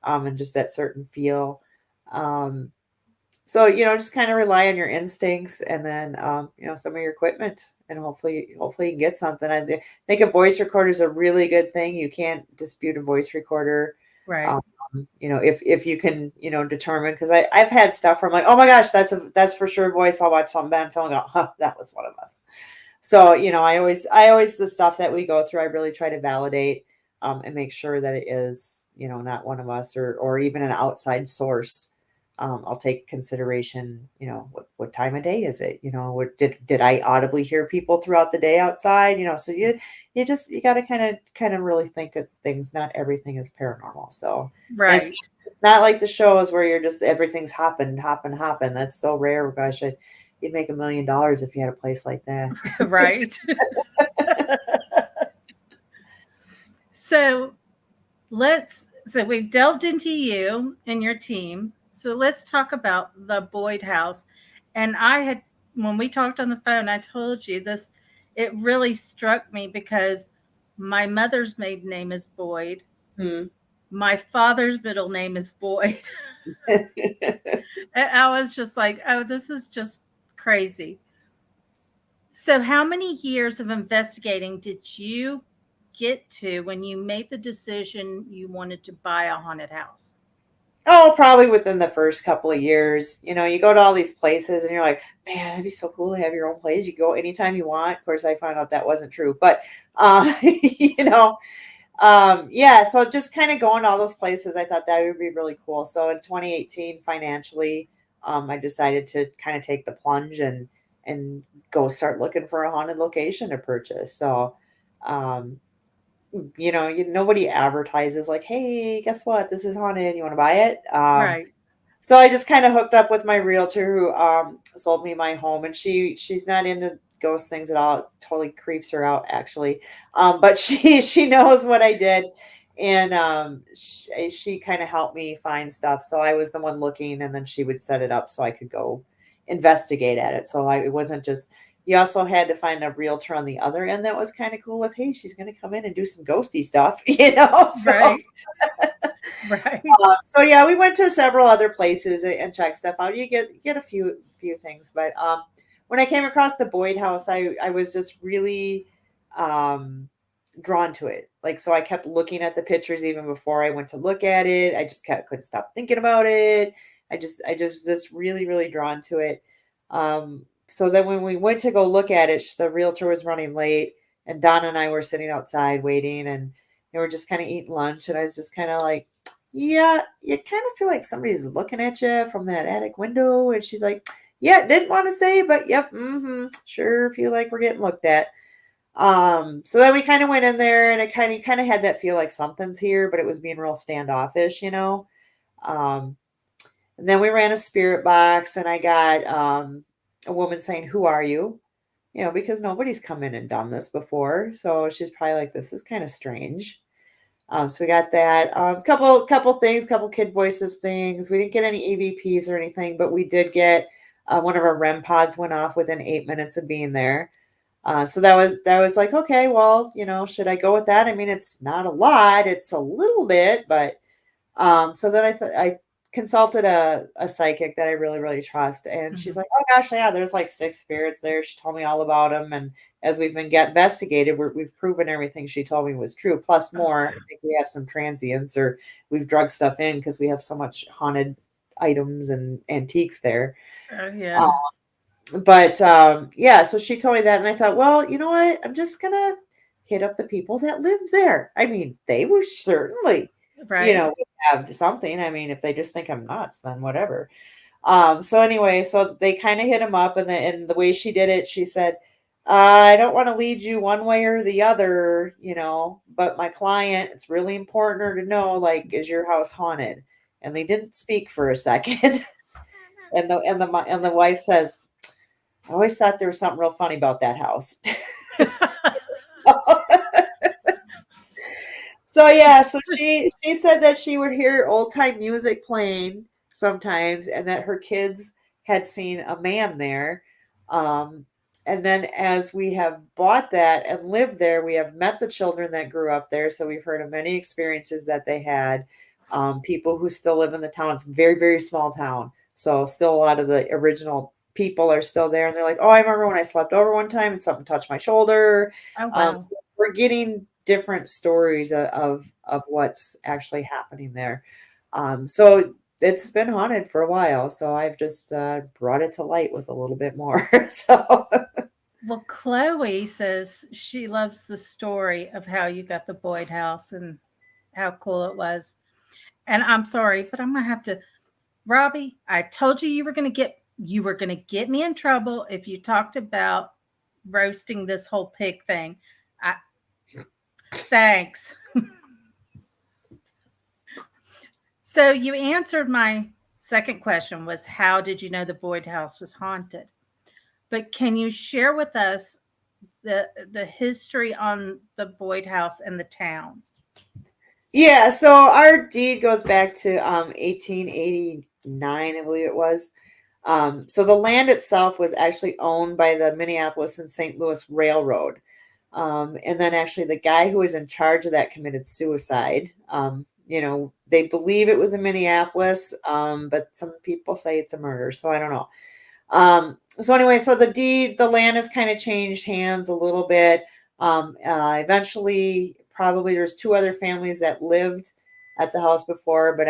and just that certain feel. So, just kind of rely on your instincts and then, some of your equipment, and hopefully you can get something. I think a voice recorder is a really good thing. You can't dispute a voice recorder. Right. If you can, determine, because I've had stuff where I'm like, oh my gosh, that's for sure a voice. I'll watch some band film and go, huh, that was one of us. So, I always, the stuff that we go through, I really try to validate, and make sure that it is, not one of us or even an outside source. I'll take consideration, what time of day is it? Did I audibly hear people throughout the day outside? So you got to kind of really think of things. Not everything is paranormal. So right. It's not like the shows where you're just, everything's hopping. That's so rare. Gosh, you'd make $1 million if you had a place like that. Right. So we've delved into you and your team. So let's talk about the Boyd house. And when we talked on the phone, I told you this, it really struck me because my mother's maiden name is Boyd. My father's middle name is Boyd. And I was just like, oh, this is just crazy. So, how many years of investigating did you get to when you made the decision you wanted to buy a haunted house? Oh, probably within the first couple of years. You know, you go to all these places and you're like, man, that'd be so cool to have your own place. You go anytime you want. Of course, I found out that wasn't true, but, yeah, so just kind of going to all those places, I thought that would be really cool. So in 2018, financially, I decided to kind of take the plunge and go start looking for a haunted location to purchase. So, nobody advertises like, hey, guess what? This is haunted. You want to buy it? Right. So I just kind of hooked up with my realtor who sold me my home, and she's not into ghost things at all. It totally creeps her out, actually. But she knows what I did, and she kind of helped me find stuff. So I was the one looking, and then she would set it up so I could go investigate at it. So it wasn't just. You also had to find a realtor on the other end that was kind of cool with, hey, she's going to come in and do some ghosty stuff, So, right. Right. So yeah, we went to several other places and checked stuff out. You get a few things, but when I came across the Boyd house, I was just really drawn to it. Like, so I kept looking at the pictures even before I went to look at it. I just couldn't stop thinking about it. I just really, really drawn to it. So then when we went to go look at it, the realtor was running late, and Donna and I were sitting outside waiting, and we were just kind of eating lunch. And I was just kind of like, yeah, you kind of feel like somebody's looking at you from that attic window. And she's like, yeah, didn't want to say, but yep, sure feel like we're getting looked at. So then we kind of went in there, and it kind of had that feel like something's here, but it was being real standoffish, And then we ran a spirit box, and I got a woman saying, who are you? Because nobody's come in and done this before. So she's probably like, this is kind of strange. So we got that. Couple things, couple kid voices things. We didn't get any EVPs or anything, but we did get one of our REM pods went off within 8 minutes of being there. So that was like, okay, well, should I go with that? I mean, it's not a lot, it's a little bit, but so then I consulted a psychic that I really, really trust. And she's like, oh gosh, yeah, there's like 6 spirits there. She told me all about them. And as we've been investigated, we've proven everything she told me was true, plus more. I think we have some transients, or we've drugged stuff in because we have so much haunted items and antiques there. Oh, yeah. Yeah, so she told me that. And I thought, well, you know what? I'm just going to hit up the people that live there. I mean, they were certainly, right. have something. I mean, if they just think I'm nuts, then whatever. So anyway, so they kind of hit him up, and the way she did it, she said, I don't want to lead you one way or the other, but my client, it's really important her to know, like, is your house haunted? And they didn't speak for a second. and the wife says, I always thought there was something real funny about that house. So yeah, so she said that she would hear old time music playing sometimes, and that her kids had seen a man there. And then as we have bought that and lived there, we have met the children that grew up there. So we've heard of many experiences that they had. People who still live in the town. It's a very, very small town. So still a lot of the original people are still there. And they're like, oh, I remember when I slept over one time and something touched my shoulder. Oh, wow. So we're getting different stories of what's actually happening there. So it's been haunted for a while. So I've just brought it to light with a little bit more. So. Well, Chloe says she loves the story of how you got the Boyd house and how cool it was. And I'm sorry, but I'm going to have to, Robbie, I told you you were going to get me in trouble if you talked about roasting this whole pig thing. Thanks. So you answered my second question, was how did you know the Boyd house was haunted? But can you share with us the history on the Boyd house and the town? Yeah, so our deed goes back to 1889, I believe it was. So the land itself was actually owned by the Minneapolis and St. Louis Railroad. And then actually the guy who was in charge of that committed suicide. They believe it was in Minneapolis, but some people say it's a murder. So I don't know. So anyway, so the land has kind of changed hands a little bit. Eventually, probably there's 2 other families that lived at the house before, but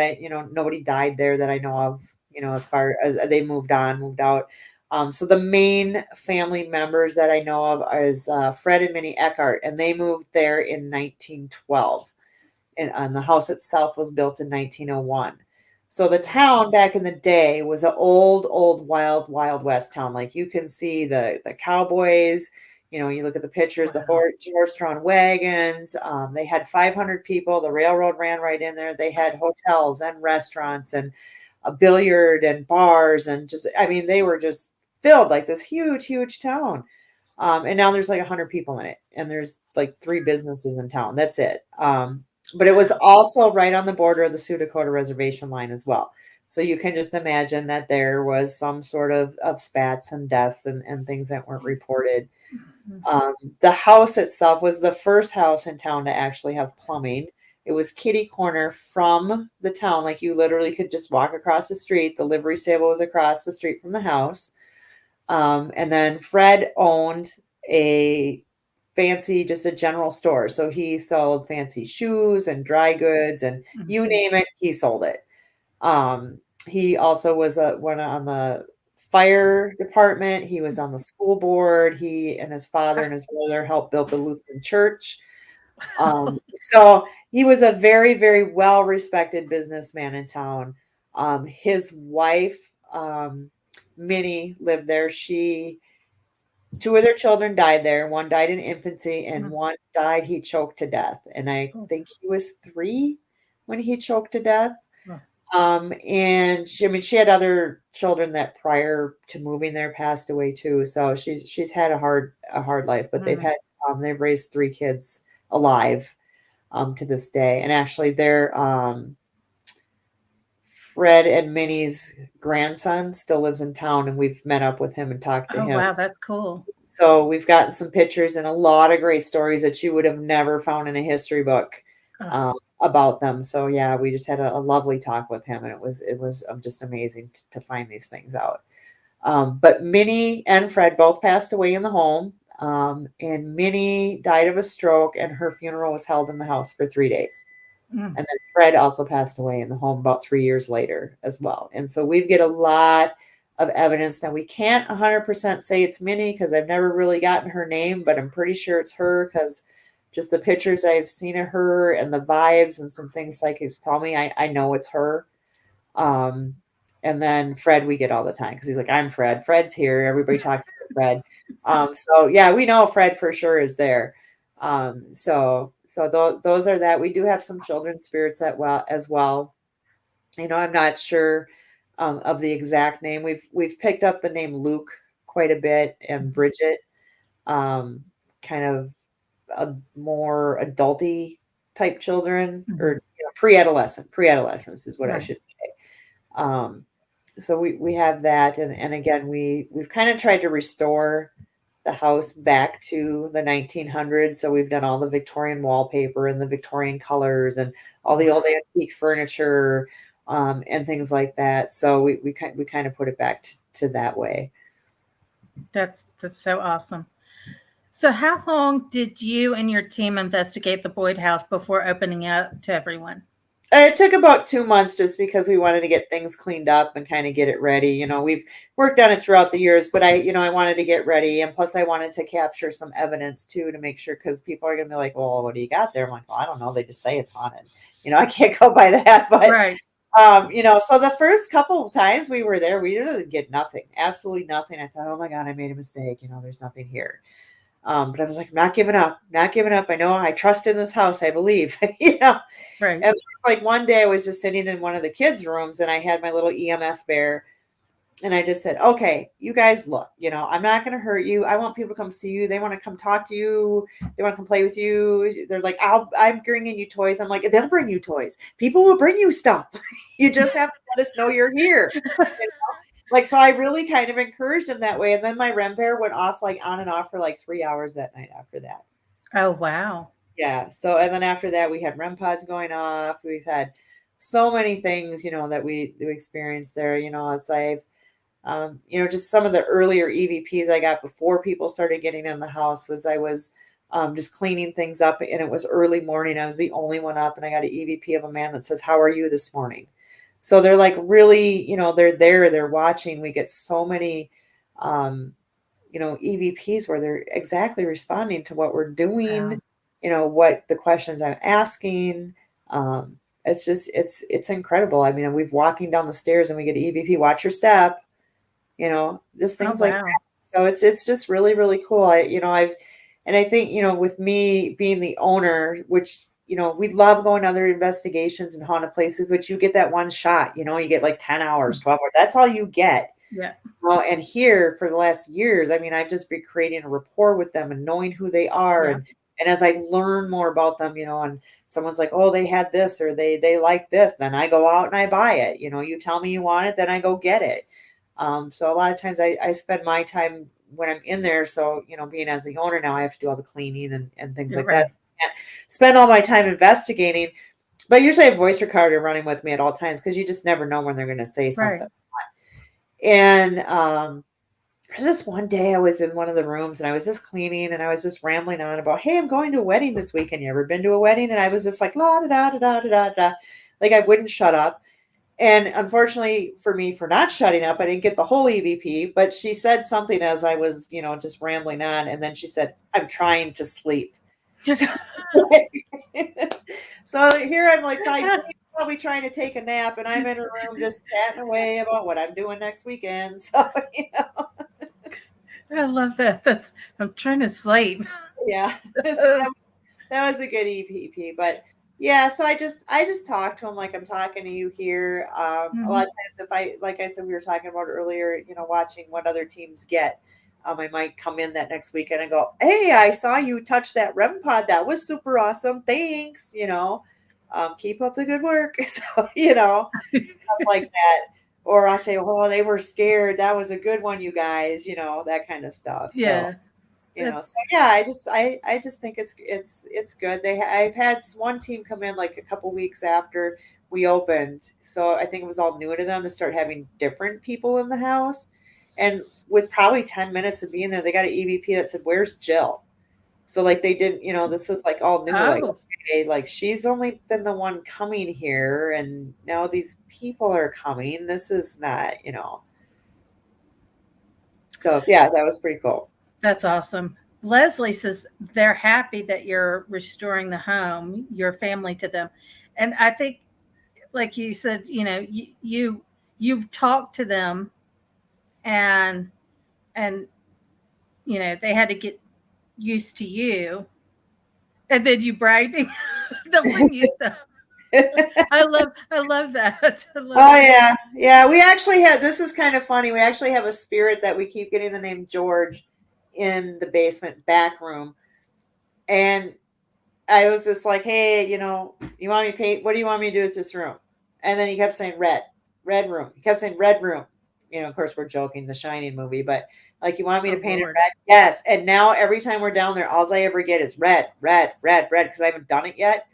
nobody died there that I know of, as far as they moved out. So the main family members that I know of is Fred and Minnie Eckhart, and they moved there in 1912. And the house itself was built in 1901. So the town back in the day was an old, wild West town. Like you can see the cowboys, you look at the pictures, the horse-drawn wagons. They had 500 people. The railroad ran right in there. They had hotels and restaurants and a billiard and bars and they were just filled, like this huge town. And now there's like 100 people in it, and there's like 3 businesses in town. That's it. But it was also right on the border of the Sioux Dakota reservation line as well. So you can just imagine that there was some sort of spats and deaths and things that weren't reported. The house itself was the first house in town to actually have plumbing. It was kitty corner from the town. Like you literally could just walk across the street. The livery stable was across the street from the house. And then Fred owned just a general store. So he sold fancy shoes and dry goods and you name it, he sold it. He also was one on the fire department. He was on the school board. He and his father and his brother helped build the Lutheran church. So he was a very, very well-respected businessman in town. His wife, Minnie, lived there. 2 of their children died there. One died in infancy and one died, he choked to death. And I think he was 3 when he choked to death. And she had other children that prior to moving there passed away too. So she's had a hard life, but they've raised 3 kids alive, to this day. And actually they're, Fred and Minnie's grandson still lives in town, and we've met up with him and talked to him. Wow, that's cool. So we've gotten some pictures and a lot of great stories that you would have never found in a history book about them. So yeah, we just had a lovely talk with him, and it was just amazing to find these things out. But Minnie and Fred both passed away in the home, and Minnie died of a stroke, and her funeral was held in the house for 3 days. And then Fred also passed away in the home about 3 years later as well. And so we get a lot of evidence. Now we can't 100% say it's Minnie because I've never really gotten her name, but I'm pretty sure it's her because just the pictures I've seen of her and the vibes and some things psychics tell me, I know it's her. And then Fred we get all the time because he's like, I'm Fred. Fred's here. Everybody talks about Fred. So yeah, we know Fred for sure is there. So those are that. We do have some children's spirits as well. I'm not sure of the exact name. We've picked up the name Luke quite a bit, and Bridget, kind of a more adulty type children, or pre-adolescence is what I should say. So we have that, and again we've kind of tried to restore the house back to the 1900s. So we've done all the Victorian wallpaper and the Victorian colors and all the old antique furniture, and things like that. So we kind of put it back to that way. That's so awesome. So how long did you and your team investigate the Boyd house before opening up to everyone? It took about 2 months just because we wanted to get things cleaned up and kind of get it ready. We've worked on it throughout the years, but I wanted to get ready. And plus I wanted to capture some evidence too, to make sure, because people are going to be like, well, what do you got there? I'm like, well, I don't know. They just say it's haunted. I can't go by that, but right. So the first couple of times we were there, we didn't get nothing, absolutely nothing. I thought, oh my God, I made a mistake. There's nothing here. But I was like, not giving up. I know, I trust in this house. I believe, Right. And like one day I was just sitting in one of the kids' rooms and I had my little EMF bear, and I just said, okay, you guys look, I'm not going to hurt you. I want people to come see you. They want to come talk to you. They want to come play with you. They're like, I'm bringing you toys. I'm like, they'll bring you toys. People will bring you stuff. You just have to let us know you're here. Like, so I really kind of encouraged him that way. And then my REM pair went off like on and off for like 3 hours that night after that. Oh, wow. Yeah. So, and then after that, we had REM pods going off. We've had so many things, that we experienced there. It's like, just some of the earlier EVPs I got before people started getting in the house was I was just cleaning things up, and it was early morning. I was the only one up, and I got an EVP of a man that says, "How are you this morning?" So they're like really, they're there, they're watching. We get so many, EVPs where they're exactly responding to what we're doing, what the questions I'm asking. It's just, it's incredible. I mean, we've walking down the stairs and we get an EVP, watch your step, just things like that. So it's just really, really cool. I think, with me being the owner, which, we love going to other investigations and haunted places, but you get that one shot, you get like 10 hours, 12 hours. That's all you get. Yeah. Well, and here for the last years, I mean, I've just been creating a rapport with them and knowing who they are. Yeah. And as I learn more about them, and someone's like, oh, they had this, or they like this, then I go out and I buy it. You tell me you want it, then I go get it. So a lot of times I spend my time when I'm in there. So, being as the owner now, I have to do all the cleaning and things like that. So I can't spend all my time investigating, but usually I have a voice recorder running with me at all times, because you just never know when they're going to say something. Right. And there's this one day I was in one of the rooms and I was just cleaning and I was just rambling on about, hey, I'm going to a wedding this weekend. You ever been to a wedding? And I was just like, la da da da da da da. Like I wouldn't shut up. And unfortunately for me, for not shutting up, I didn't get the whole EVP, but she said something as I was, just rambling on. And then she said, I'm trying to sleep. So here I'm like, probably trying to take a nap, and I'm in a room just chatting away about what I'm doing next weekend. So, I love that. I'm trying to sleep. Yeah. That was a good EVP, but yeah, so I just talk to him like I'm talking to you here. A lot of times like I said, we were talking about earlier, watching what other teams get. I might come in that next weekend and go, hey, I saw you touch that REM pod. That was super awesome. Thanks. Keep up the good work. So, stuff like that. Or I say, oh, they were scared. That was a good one, you guys, that kind of stuff. So, Yeah. So yeah, I just think it's good. I've had one team come in like a couple weeks after we opened. So I think it was all new to them to start having different people in the house. And with probably 10 minutes of being there, they got an EVP that said, where's Jill? So like they didn't, this was like all new. Like, okay, like she's only been the one coming here and now these people are coming. This is not, So yeah, that was pretty cool. That's awesome. Leslie says they're happy that you're restoring the home, your family to them. And I think, like you said, you've talked to them and they had to get used to you, and then you bragging the when you stuff. I love that. Yeah. We actually this is kind of funny. We actually have a spirit that we keep getting the name George in the basement back room. And I was just like, hey, you want me to paint? What do you want me to do with this room? And then he kept saying red room. He kept saying red room. Of course we're joking, the Shining movie, but like, you want me to paint it red? Yes. And now every time we're down there, all I ever get is red, because I haven't done it yet.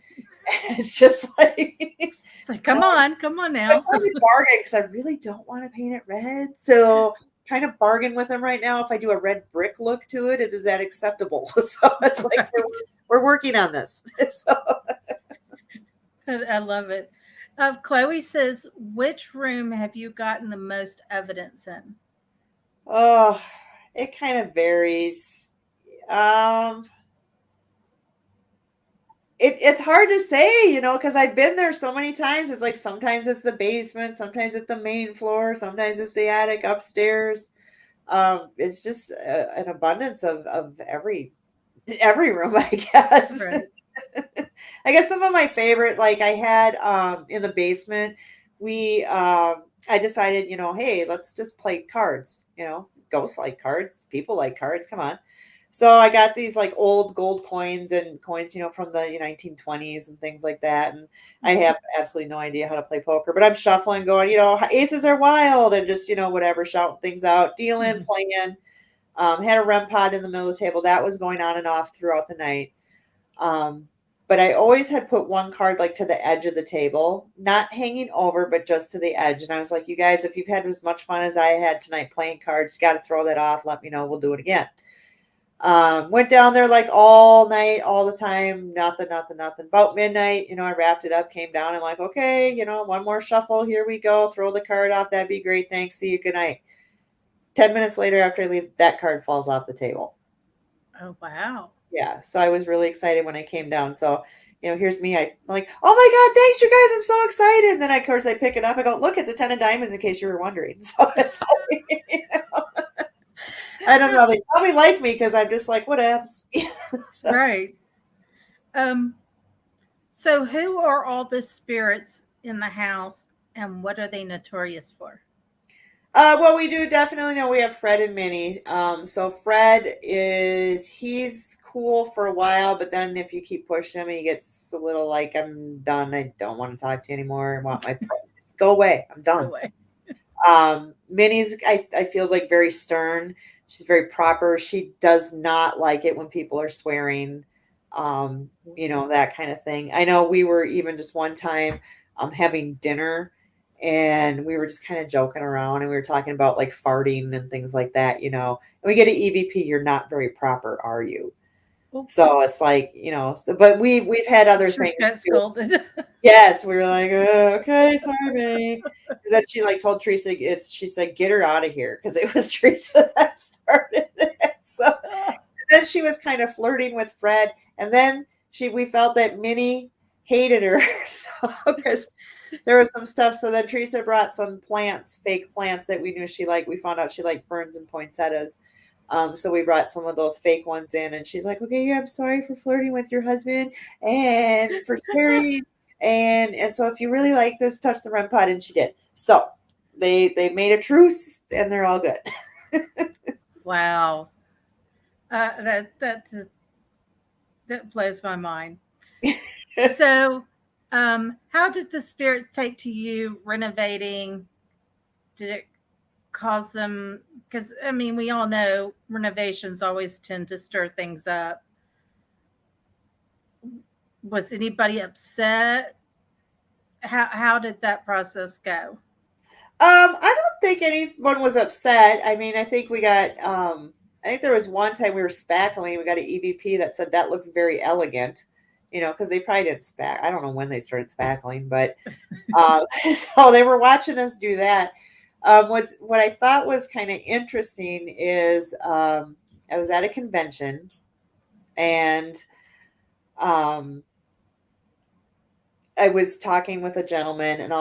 It's just like, it's like, come on now. I'm bargain because I really don't want to paint it red. So trying to bargain with him right now. If I do a red brick look to it, is that acceptable? So it's like, we're working on this. So. I love it. Chloe says, which room have you gotten the most evidence in? Oh, it kind of varies. It's hard to say, because I've been there so many times. It's like sometimes it's the basement, sometimes it's the main floor, sometimes it's the attic upstairs. It's just an abundance of every room, I guess. Right. I guess some of my favorite, like I had in the basement, I decided, hey, let's just play cards. Ghosts like cards, people like cards. Come on. So I got these like old gold coins and coins, from the 1920s and things like that. And I have absolutely no idea how to play poker, but I'm shuffling, going, aces are wild, and just, whatever, shouting things out, dealing, playing. Had a REM pod in the middle of the table. That was going on and off throughout the night. But I always had put one card like to the edge of the table, not hanging over, but just to the edge. And I was like, you guys, if you've had as much fun as I had tonight playing cards, you got to throw that off. Let me know. We'll do it again. Went down there like all night, all the time. Nothing. About midnight, I wrapped it up, came down. I'm like, okay, one more shuffle. Here we go. Throw the card off. That'd be great. Thanks. See you. Good night. 10 minutes later, after I leave, that card falls off the table. Oh, wow. Yeah. So I was really excited when I came down. So, here's me. I'm like, oh my God, thanks you guys. I'm so excited. And then of course I pick it up. I go, look, it's a 10 of diamonds in case you were wondering. So it's like, I don't know. They probably like me because I'm just like, what else? So. Right. So who are all the spirits in the house and what are they notorious for? Well, we do definitely know we have Fred and Minnie. So Fred he's cool for a while, but then if you keep pushing him, he gets a little like, I'm done. I don't want to talk to you anymore. I want my just go away. I'm done. Go away. Minnie's, I feels like very stern. She's very proper. She does not like it when people are swearing, that kind of thing. I know we were even just one time having dinner. And we were just kind of joking around and we were talking about like farting and things like that, and we get an EVP, you're not very proper, are you? Oops. So it's like, but we've had other things. Got scolded. Yes. We were like, okay, sorry, Minnie. Because then she like told Teresa, she said, get her out of here. Cause it was Teresa that started it. So then she was kind of flirting with Fred. And then we felt that Minnie hated her. So because there was some stuff. So then Teresa brought some plants, fake plants that we knew she liked. We found out she liked ferns and poinsettias. So we brought some of those fake ones in and she's like, okay, yeah, I'm sorry for flirting with your husband and for swearing. And so if you really like this, touch the REM pod. And she did. So they made a truce and they're all good. Wow. That blows my mind. So, how did the spirits take to you renovating? Did it cause them? Because, we all know renovations always tend to stir things up. Was anybody upset? How did that process go? I don't think anyone was upset. I think we got, I think there was one time we were spackling. We got an EVP that said that looks very elegant. Because they probably didn't spack. I don't know when they started spackling, but so they were watching us do that. What I thought was kind of interesting is I was at a convention and I was talking with a gentleman and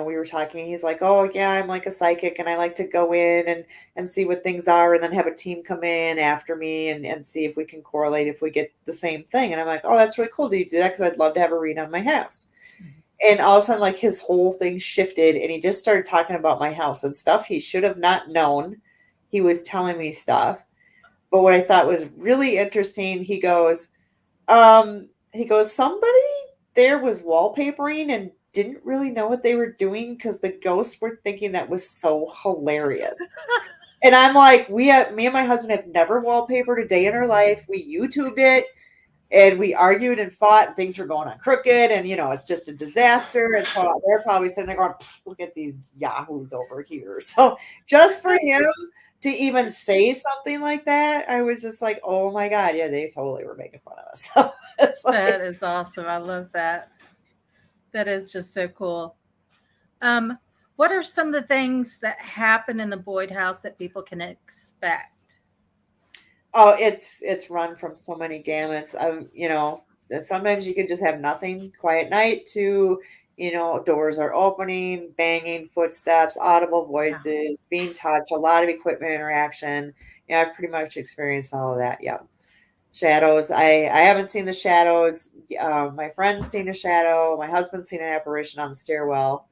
we were talking. He's like, oh yeah, I'm like a psychic and I like to go in and see what things are and then have a team come in after me and see if we can correlate if we get the same thing. And I'm like, oh, that's really cool. Do you do that? Because I'd love to have a read on my house. Mm-hmm. And all of a sudden, like his whole thing shifted and he just started talking about my house and stuff he should have not known. He was telling me stuff. But what I thought was really interesting, he goes, somebody there was wallpapering and didn't really know what they were doing because the ghosts were thinking that was so hilarious. And I'm like, me and my husband have never wallpapered a day in our life. We YouTubed it and we argued and fought and things were going on crooked and, it's just a disaster. And so they're probably sitting there going, look at these yahoos over here. So just for him to even say something like that, I was just like, oh my God, yeah, they totally were making fun of us. So it's like, that is awesome. I love that. That is just so cool. What are some of the things that happen in the Boyd house that people can expect? Oh, it's run from so many gamuts. Sometimes you can just have nothing, quiet night to, doors are opening, banging, footsteps, audible voices, being touched, a lot of equipment interaction. I've pretty much experienced all of that. Yeah. Shadows. I haven't seen the shadows. My friend's seen a shadow. My husband's seen an apparition on the stairwell.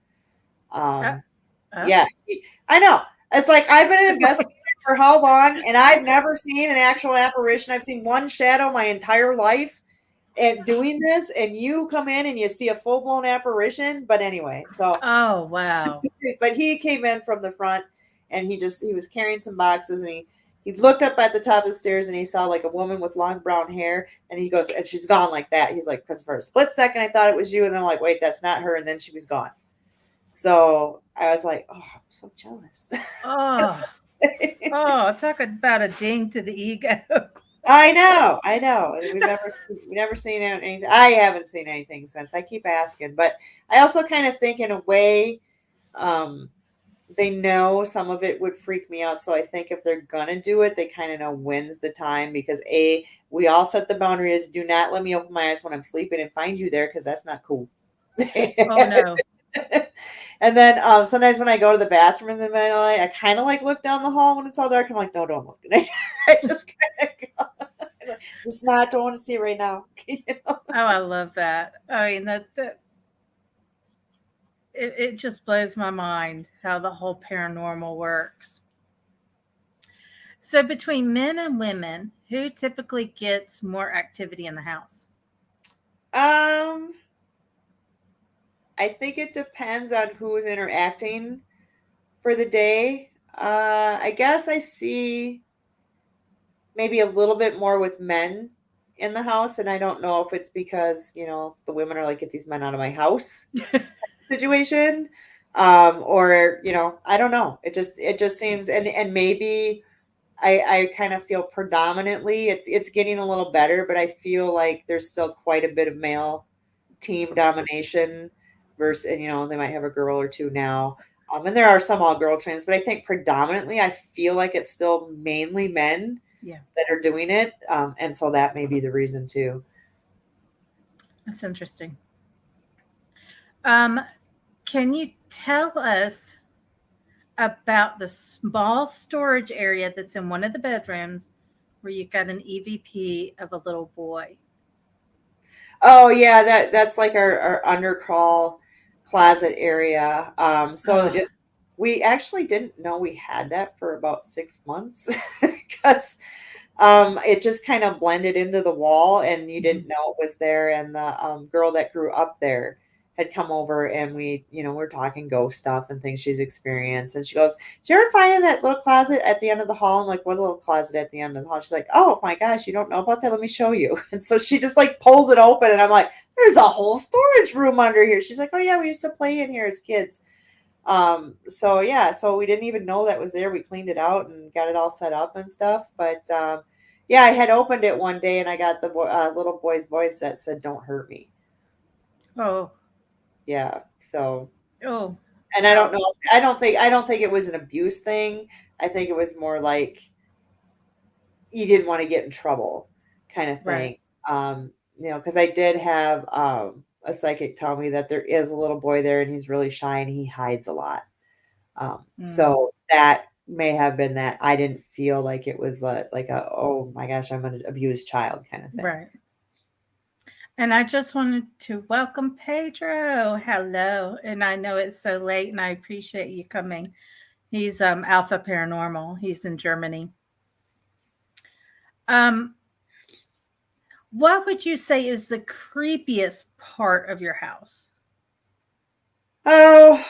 Yeah, I know. It's like I've been an investigator for how long? And I've never seen an actual apparition. I've seen one shadow my entire life and doing this, and you come in and you see a full-blown apparition. But anyway, so oh wow. But he came in from the front, and he was carrying some boxes, and he looked up at the top of the stairs, and he saw like a woman with long brown hair, and he goes, and she's gone like that. He's like, because for a split second I thought it was you, and then I'm like, wait, that's not her, and then she was gone. So I was like, oh, I'm so jealous. Oh, talk about a ding to the ego. I know. We've never seen anything. I haven't seen anything since. I keep asking, but I also kind of think in a way, they know some of it would freak me out. So I think if they're gonna do it, they kind of know when's the time, because we all set the boundaries. Do not let me open my eyes when I'm sleeping and find you there, because that's not cool. Oh no. And then sometimes when I go to the bathroom in the middle of the night, I kind of like look down the hall when it's all dark. I'm like, no, don't look. I just kind of go. Just not, don't want to see it right now. You know? Oh, I love that. I mean, it just blows my mind how the whole paranormal works. So between men and women, who typically gets more activity in the house? I think it depends on who is interacting for the day. I guess I see maybe a little bit more with men in the house, and I don't know if it's because, the women are like, get these men out of my house situation, or I don't know. It just seems, and maybe I kind of feel predominantly it's getting a little better, but I feel like there's still quite a bit of male team domination versus, and they might have a girl or two now. And there are some all girl trains, but I think predominantly I feel like it's still mainly men that are doing it. And so that may be the reason too. That's interesting. Can you tell us about the small storage area that's in one of the bedrooms where you've got an EVP of a little boy? Oh yeah, that's like our undercrawl closet area. We actually didn't know we had that for about 6 months because it just kind of blended into the wall, and you didn't know it was there. And the girl that grew up there had come over, and we're talking ghost stuff and things she's experienced. And she goes, "Did you ever find in that little closet at the end of the hall?" I'm like, "What little closet at the end of the hall?" She's like, "Oh my gosh, you don't know about that? Let me show you." And so she just like pulls it open, and I'm like, "There's a whole storage room under here." She's like, "Oh yeah, we used to play in here as kids." So we didn't even know that was there. We cleaned it out and got it all set up and stuff. But I had opened it one day, and I got the little boy's voice that said, "Don't hurt me." Oh. Yeah. So. Oh. And I don't know. I don't think it was an abuse thing. I think it was more like you didn't want to get in trouble, kind of thing. Right. Because I did have a psychic tell me that there is a little boy there, and he's really shy and he hides a lot. So that may have been that. I didn't feel like it was like a, oh my gosh, I'm an abused child kind of thing. Right. And I just wanted to welcome Pedro. Hello. And I know it's so late, and I appreciate you coming. He's Alpha Paranormal. He's in Germany. What would you say is the creepiest part of your house? Oh,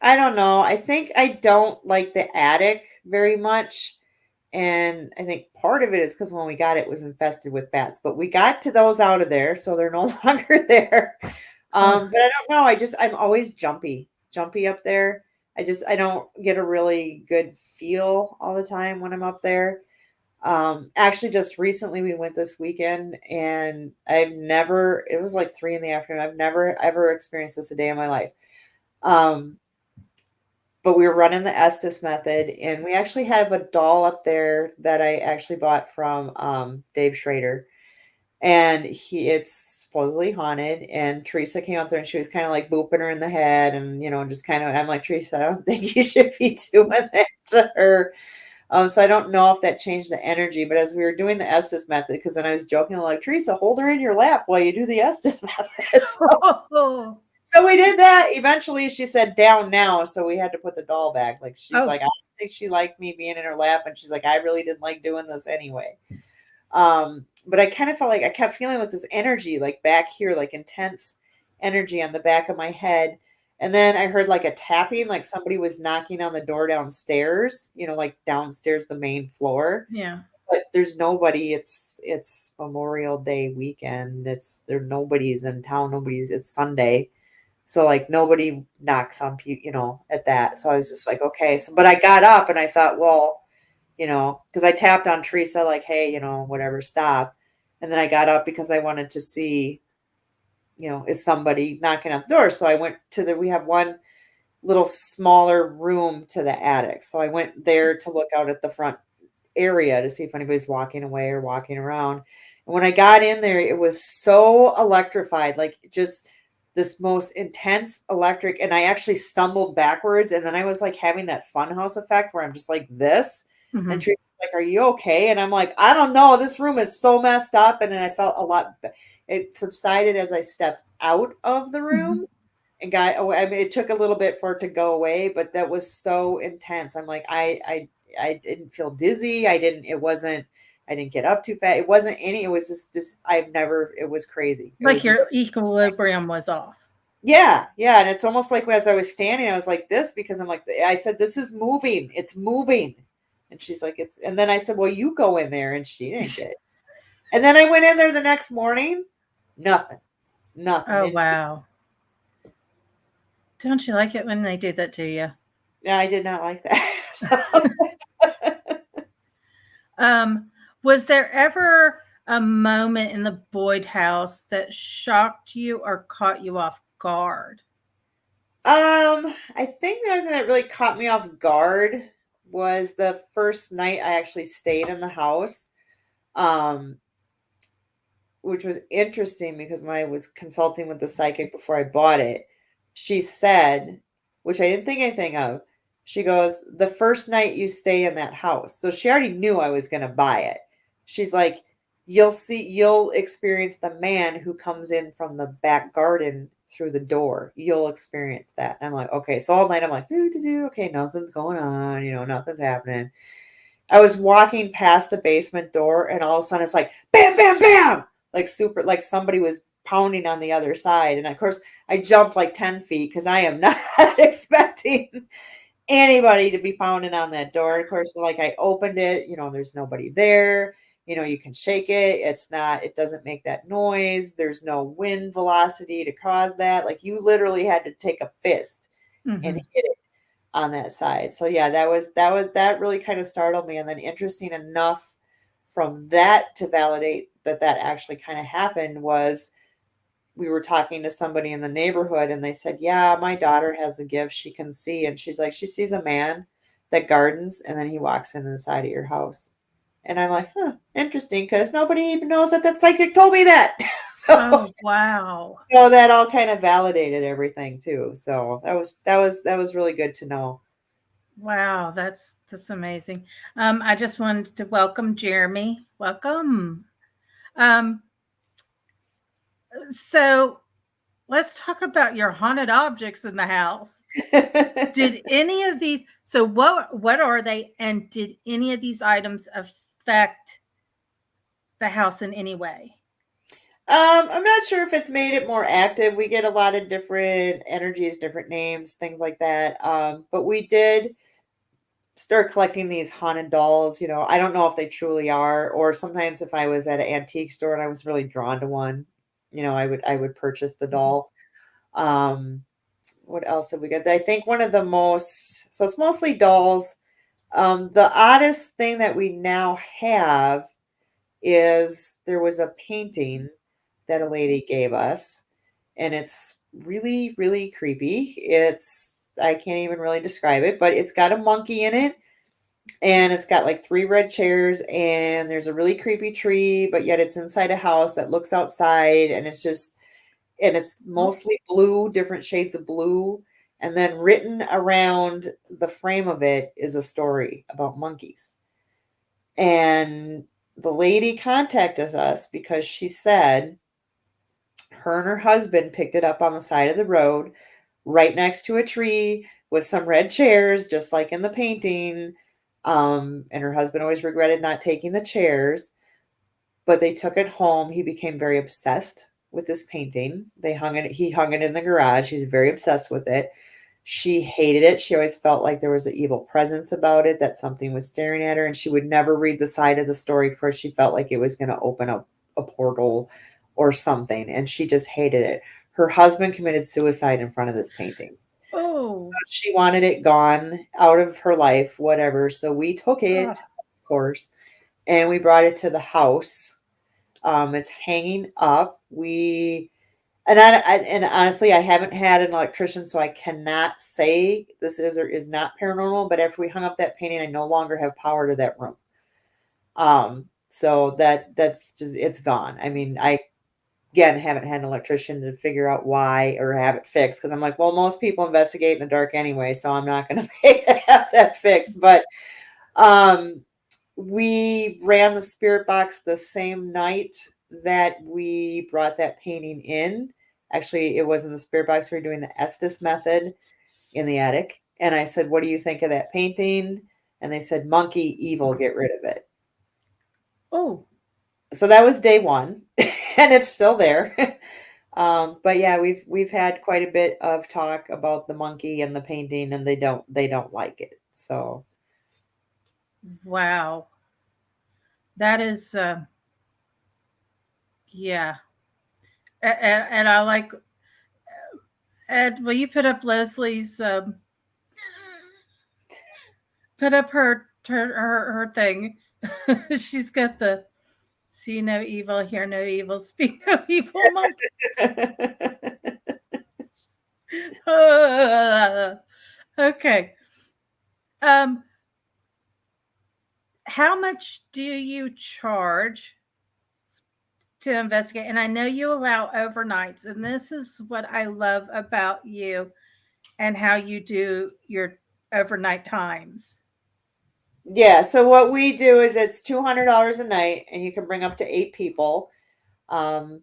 I don't know. I think I don't like the attic very much. And I think part of it is because when we got it, it was infested with bats. But we got to those out of there, so they're no longer there. But I don't know. I'm always jumpy up there. I don't get a really good feel all the time when I'm up there. Actually, just recently we went this weekend, and it was like 3 p.m. I've never ever experienced this a day in my life. But we were running the Estes method, and we actually have a doll up there that I actually bought from Dave Schrader, and it's supposedly haunted. And Teresa came up there, and she was kind of like booping her in the head, and just kind of, I'm like, Teresa, I don't think you should be doing that to her. So I don't know if that changed the energy, but as we were doing the Estes method, because then I was joking like, Teresa, hold her in your lap while you do the Estes method. So we did that. Eventually she said down now. So we had to put the doll back. Like she's like, I don't think she liked me being in her lap. And she's like, I really didn't like doing this anyway. But I kind of felt like I kept feeling like this energy, like back here, like intense energy on the back of my head. And then I heard like a tapping, like somebody was knocking on the door downstairs, like downstairs, the main floor. Yeah. But there's nobody. It's Memorial Day weekend. Nobody's in town. It's Sunday. So like nobody knocks on people, at that. So I was just like, okay. So, but I got up and I thought, well, because I tapped on Teresa, like, hey, whatever, stop. And then I got up because I wanted to see, is somebody knocking on the door? So I went we have one little smaller room to the attic. So I went there to look out at the front area to see if anybody's walking away or walking around. And when I got in there, it was so electrified, like just this most intense electric. And I actually stumbled backwards. And then I was like having that funhouse effect where I'm just like this. Mm-hmm. And Teresa's like, are you okay? And I'm like, I don't know. This room is so messed up. And then I felt it subsided as I stepped out of the room and got away. I mean, it took a little bit for it to go away, but that was so intense. I'm like, I didn't feel dizzy. I didn't get up too fast. It wasn't it was just it was crazy. Like your equilibrium was off. Yeah. Yeah. And it's almost like as I was standing, I was like this because I'm like, I said, this is moving. It's moving. And she's like, and then I said, well, you go in there. And she didn't get it. And then I went in there the next morning. Nothing. Oh, wow. Don't you like it when they do that to you? Yeah, I did not like that. Was there ever a moment in the Boyd house that shocked you or caught you off guard? I think the only thing that really caught me off guard was the first night I actually stayed in the house, which was interesting because when I was consulting with the psychic before I bought it, she said, which I didn't think anything of, she goes, the first night you stay in that house. So she already knew I was going to buy it. She's like, you'll experience the man who comes in from the back garden through the door. You'll experience that. And I'm like, okay. So all night I'm like, okay, nothing's going on. Nothing's happening. I was walking past the basement door and all of a sudden it's like, bam, bam, bam. Like super, like somebody was pounding on the other side. And of course I jumped like 10 feet because I am not expecting anybody to be pounding on that door. Of course, like I opened it, there's nobody there. You can shake it. It doesn't make that noise. There's no wind velocity to cause that. Like you literally had to take a fist and hit it on that side. So yeah, that really kind of startled me. And then interesting enough from that to validate that actually kind of happened was we were talking to somebody in the neighborhood and they said, yeah, my daughter has a gift she can see. And she's like, she sees a man that gardens and then he walks into the side of your house. And I'm like, interesting, because nobody even knows that psychic told me that. Oh, wow. So that all kind of validated everything too. So that was really good to know. Wow, that's amazing. I just wanted to welcome Jeremy. Welcome. So let's talk about your haunted objects in the house. Did any of these, so what are they? And did any of these items affect the house in any way? I'm not sure if it's made it more active. We get a lot of different energies, different names, things like that. But we did start collecting these haunted dolls. I don't know if they truly are, or sometimes if I was at an antique store and I was really drawn to one, I would purchase the doll. What else have we got? I think one of the most, so it's mostly dolls. The oddest thing that we now have is there was a painting that a lady gave us, and it's really, really creepy. I can't even really describe it, but it's got a monkey in it, and it's got like 3 red chairs, and there's a really creepy tree, but yet it's inside a house that looks outside, and it's mostly blue, different shades of blue. And then written around the frame of it is a story about monkeys. And the lady contacted us because she said her and her husband picked it up on the side of the road right next to a tree with some red chairs, just like in the painting. And her husband always regretted not taking the chairs, but they took it home. He became very obsessed with this painting. He hung it in the garage. He was very obsessed with it. She hated it. She always felt like there was an evil presence about it, that something was staring at her, and she would never read the side of the story because she felt like it was going to open up a portal or something, and she just hated it. Her husband committed suicide in front of this painting. Oh. So she wanted it gone, out of her life, whatever. So we took it, of course, and we brought it to the house. It's hanging up. And honestly, I haven't had an electrician, so I cannot say this is or is not paranormal. But after we hung up that painting, I no longer have power to that room. So that's just, it's gone. I mean, I again haven't had an electrician to figure out why or have it fixed, because I'm like, well, most people investigate in the dark anyway, so I'm not going to pay to have that fixed. But we ran the spirit box the same night that we brought that painting in. Actually, it was in the spirit box. We were doing the Estes method in the attic. And I said, what do you think of that painting? And they said, monkey, evil, get rid of it. Oh. So that was day one, and it's still there. But yeah, we've had quite a bit of talk about the monkey and the painting, and they don't like it. So wow. That is yeah. And I like, Ed, will you put up Leslie's put up her thing? She's got the see no evil, hear no evil, speak no evil monkeys. Okay. How much do you charge to investigate? And I know you allow overnights, and this is what I love about you and how you do your overnight times. Yeah, so what we do is it's $200 a night, and you can bring up to 8 people. And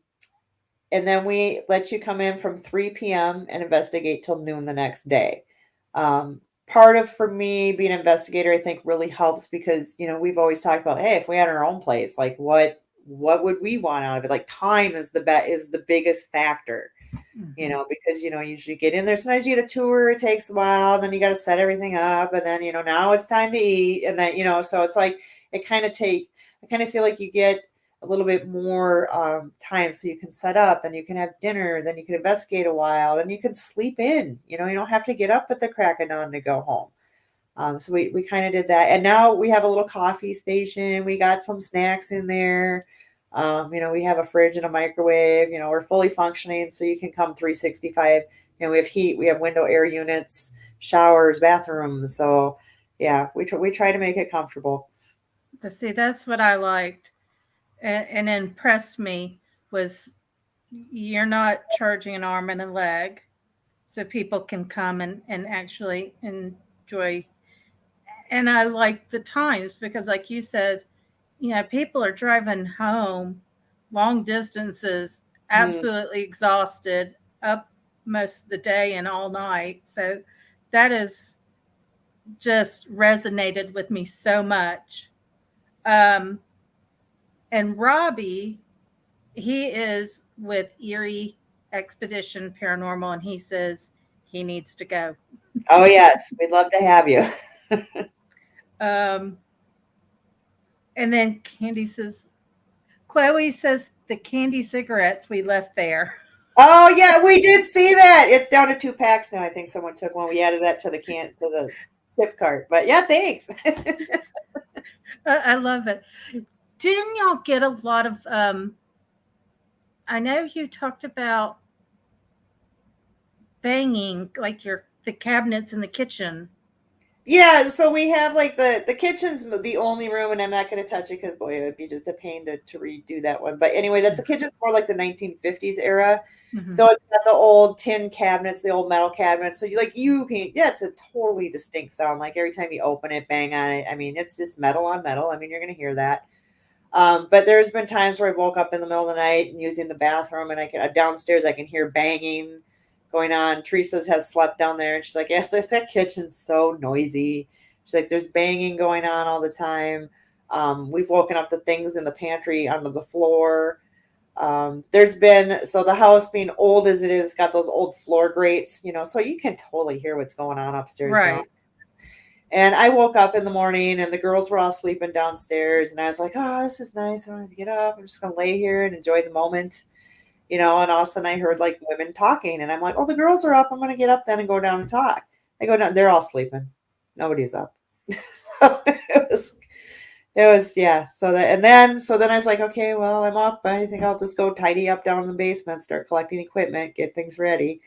then we let you come in from 3 p.m. and investigate till noon the next day. Part of, for me, being an investigator, I think really helps because, we've always talked about, hey, if we had our own place, like what would we want out of it? Like time is the biggest factor, because, usually get in there. Sometimes you get a tour, it takes a while, and then you got to set everything up. And then, now it's time to eat. And then, so it's like, I kind of feel like you get a little bit more time so you can set up, then you can have dinner, then you can investigate a while, then you can sleep in, you don't have to get up at the crack of dawn to go home. So we kind of did that. And now we have a little coffee station. We got some snacks in there. We have a fridge and a microwave, we're fully functioning. So you can come 365, we have heat, we have window air units, showers, bathrooms. So yeah, we try to make it comfortable. See, that's what I liked and impressed me was you're not charging an arm and a leg, so people can come and actually enjoy. And I like the times because, like you said, people are driving home long distances, absolutely exhausted, up most of the day and all night. So that is just resonated with me so much. And Robbie, he is with Erie Expedition Paranormal, and he says he needs to go. Oh, yes. We'd love to have you. And then Chloe says the candy cigarettes we left there. Oh, yeah, we did see that. It's down to 2 packs now. I think someone took one. We added that to the tip cart. But yeah, thanks. I love it. Didn't y'all get a lot of I know you talked about banging like the cabinets in the kitchen. Yeah, so we have like the kitchen's the only room, and I'm not going to touch it because boy, it would be just a pain to redo that one. But anyway, the kitchen's more like the 1950s era. Mm-hmm. So it's got the old tin cabinets, the old metal cabinets. So it's a totally distinct sound. Like every time you open it, bang on it. I mean, it's just metal on metal. I mean, you're going to hear that. But there's been times where I woke up in the middle of the night and using the bathroom, and downstairs I can hear banging going on. Teresa's has slept down there, and she's like, yeah, that kitchen's so noisy. She's like, there's banging going on all the time. We've woken up to things in the pantry under the floor. There's been, so the house being old as it is, got those old floor grates, so you can totally hear what's going on upstairs. Right. Downstairs. And I woke up in the morning and the girls were all sleeping downstairs, and I was like, oh, this is nice. I don't have to get up. I'm just going to lay here and enjoy the moment, and all of a sudden I heard like women talking, and I'm like, oh, the girls are up. I'm going to get up then and go down and talk. I go down. They're all sleeping. Nobody's up. So it was, yeah. So then I was like, okay, well, I'm up. I think I'll just go tidy up down in the basement, start collecting equipment, get things ready.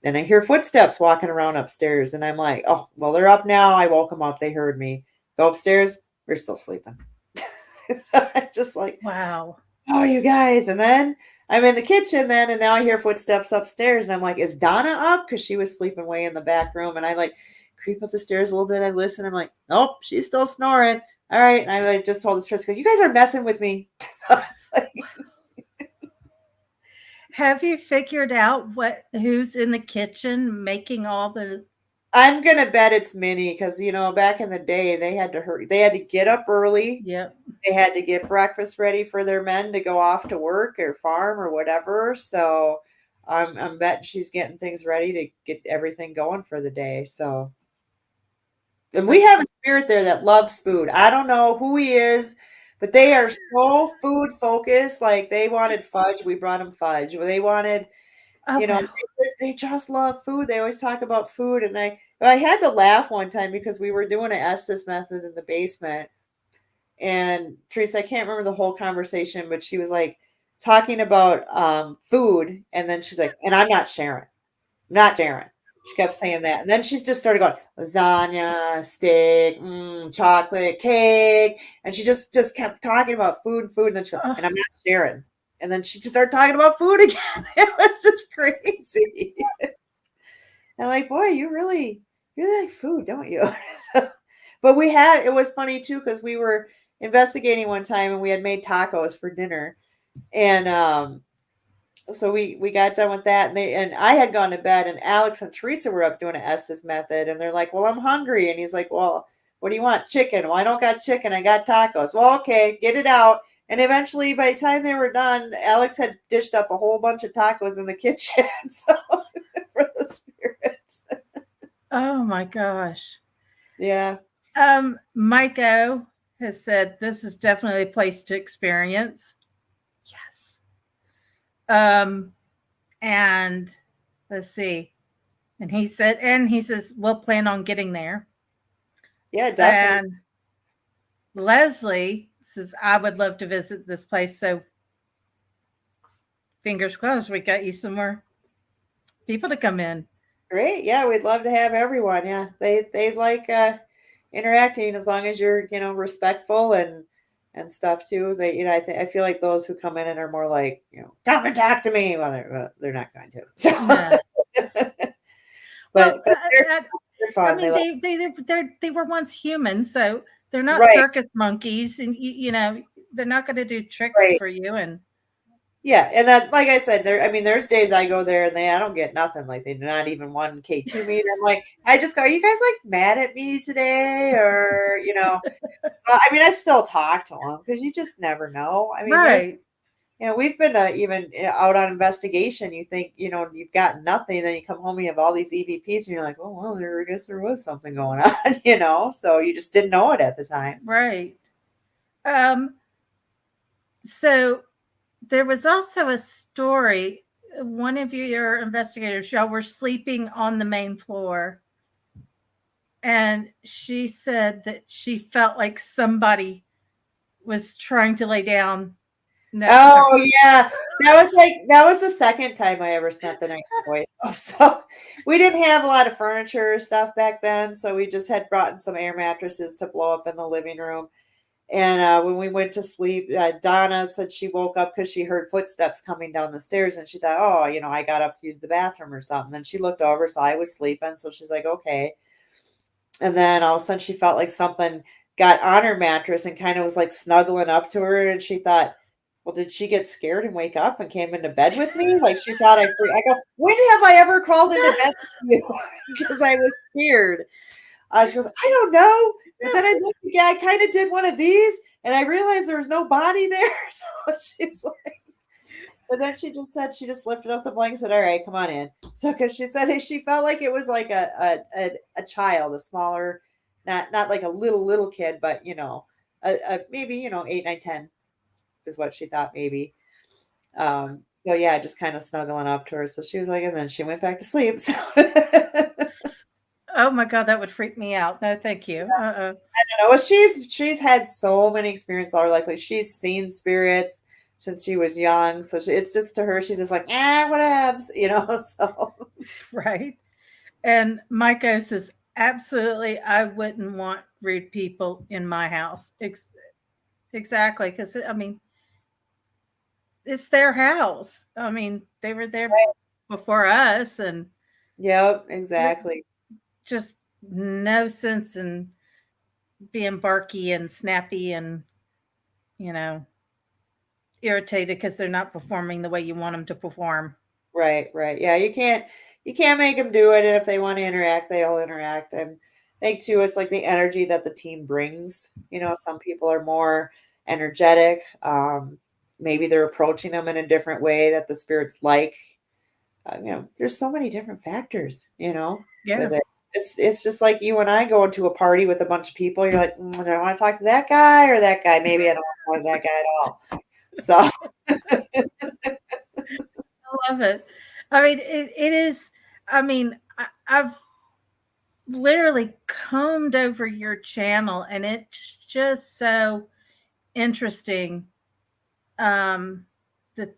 Then I hear footsteps walking around upstairs, and I'm like, oh, well, they're up now. I woke them up. They heard me. Go upstairs. They're still sleeping. So I'm just like, wow. Oh, you guys. And then I'm in the kitchen then, and now I hear footsteps upstairs, and I'm like, is Donna up? Because she was sleeping way in the back room, and I like creep up the stairs a little bit. I listen. I'm like, nope, she's still snoring. All right. And I like just told this person, you guys are messing with me. So it's like, have you figured out who's in the kitchen making all the? I'm gonna bet it's Minnie, because back in the day they had to hurry. They had to get up early. Yep. They had to get breakfast ready for their men to go off to work or farm or whatever. So I'm betting she's getting things ready to get everything going for the day. So, and we have a spirit there that loves food. I don't know who he is, but they are so food focused. Like they wanted fudge, we brought them fudge. They wanted, they just love food. They always talk about food. And I had to laugh one time because we were doing an Estes method in the basement. And Teresa, I can't remember the whole conversation, but she was like talking about food. And then she's like, and I'm not sharing. She kept saying that. And then she's just started going, lasagna, steak, chocolate, cake. And she just kept talking about food. And then she goes, and I'm not sharing. And then she just started talking about food again. It was just crazy. And like, boy, you really like food, don't you? But it was funny too, because we were investigating one time and we had made tacos for dinner. And so we got done with that, and I had gone to bed, and Alex and Teresa were up doing an Estes method, and they're like, well, I'm hungry. And he's like, well, what do you want? Chicken. Well, I don't got chicken. I got tacos. Well, okay, get it out. And eventually, by the time they were done, Alex had dished up a whole bunch of tacos in the kitchen. So for the spirits. Oh my gosh. Yeah. Mike O has said this is definitely a place to experience. Yes. And let's see. And he says we'll plan on getting there. Yeah, definitely. And Leslie says I would love to visit this place. So fingers crossed we got you some more people to come in. Great. Yeah, we'd love to have everyone. Yeah. They like interacting as long as you're, respectful and stuff too. They, I feel like those who come in and are more like, come and talk to me. Well, they're not going to. So. No. but they're fun. I mean, they were once human, so they're not right. circus monkeys, and they're not going to do tricks right. for you. And yeah, and that, like I said, there's days I go there and I don't get nothing. Like they do not even 1K2 me. I'm like, I just go, are you guys like mad at me today, or So, I still talk to them because you just never know. right. We've been even out on investigation. You think, you've got nothing. Then you come home and you have all these EVPs and you're like, oh, well, I guess there was something going on, so you just didn't know it at the time. Right. So there was also a story. One of your investigators, y'all were sleeping on the main floor. And she said that she felt like somebody was trying to lay down. Oh yeah, that was the second time I ever spent the night in White House. So we didn't have a lot of furniture or stuff back then, so we just had brought in some air mattresses to blow up in the living room. And when we went to sleep, Donna said she woke up because she heard footsteps coming down the stairs, and she thought, oh, I got up to use the bathroom or something. Then she looked over, so I was sleeping, so she's like, okay. And then all of a sudden she felt like something got on her mattress and kind of was like snuggling up to her, and she thought, well, did she get scared and wake up and came into bed with me? Like she thought I go, when have I ever crawled into bed with you? Because I was scared. She goes, I don't know. But then I looked again, I kind of did one of these and I realized there was no body there. So she's like, but then she just said, she just lifted up the blanket and said, all right, come on in. So, cause she said she felt like it was like a child, a smaller, not like a little kid, but maybe, 8, 9, 10 is what she thought maybe. So yeah, just kind of snuggling up to her. So she was like, and then she went back to sleep. So Oh my God, that would freak me out. No, thank you. I don't know. Well, she's had so many experiences all her life. Like she's seen spirits since she was young. So it's just to her, she's just like, whatevs, so. Right. And Maiko says, absolutely, I wouldn't want rude people in my house. Exactly. Because, I mean, it's their house. I mean, they were there before us. And yep, exactly. Just no sense in being barky and snappy and, irritated because they're not performing the way you want them to perform. Right. Yeah, you can't make them do it. And if they want to interact, they'll interact. And I think too, it's like the energy that the team brings. Some people are more energetic. Maybe they're approaching them in a different way that the spirits like. There's so many different factors. Yeah. With it. It's just like you and I going to a party with a bunch of people. You're like, do I want to talk to that guy or that guy? Maybe I don't want to talk to that guy at all. So I love it. I mean, it is. I mean, I've literally combed over your channel, and it's just so interesting. The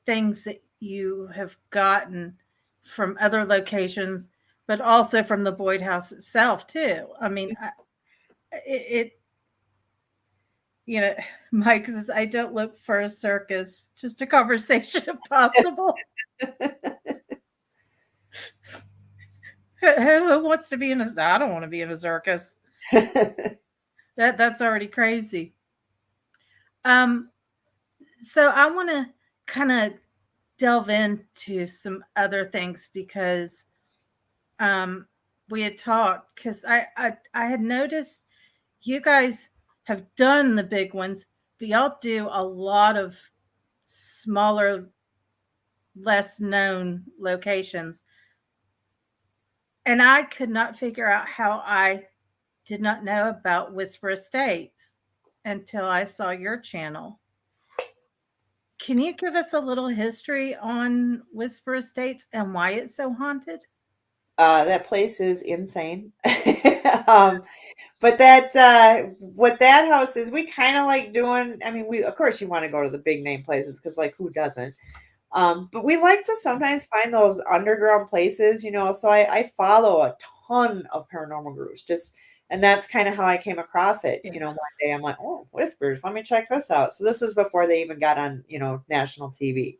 things that you have gotten from other locations, but also from the Boyd House itself too. I mean, Mike says, I don't look for a circus, just a conversation if possible. Who wants to be in a? I don't want to be in a circus. That's already crazy. So I want to kind of delve into some other things because we had talked, because I had noticed you guys have done the big ones, but y'all do a lot of smaller, less known locations. And I could not figure out how I did not know about Whisper Estates until I saw your channel. Can you give us a little history on Whisper Estates and why it's so haunted? That place is insane. But that what that house is, we kind of like doing. I mean, of course you want to go to the big name places because like who doesn't? But we like to sometimes find those underground places, So I follow a ton of paranormal groups, and that's kind of how I came across it. Yeah. One day I'm like, oh, Whispers, let me check this out. So this is before they even got on, national TV.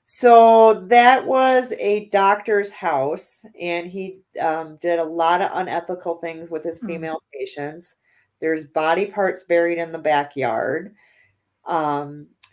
So that was a doctor's house, and he did a lot of unethical things with his female patients. There's body parts buried in the backyard.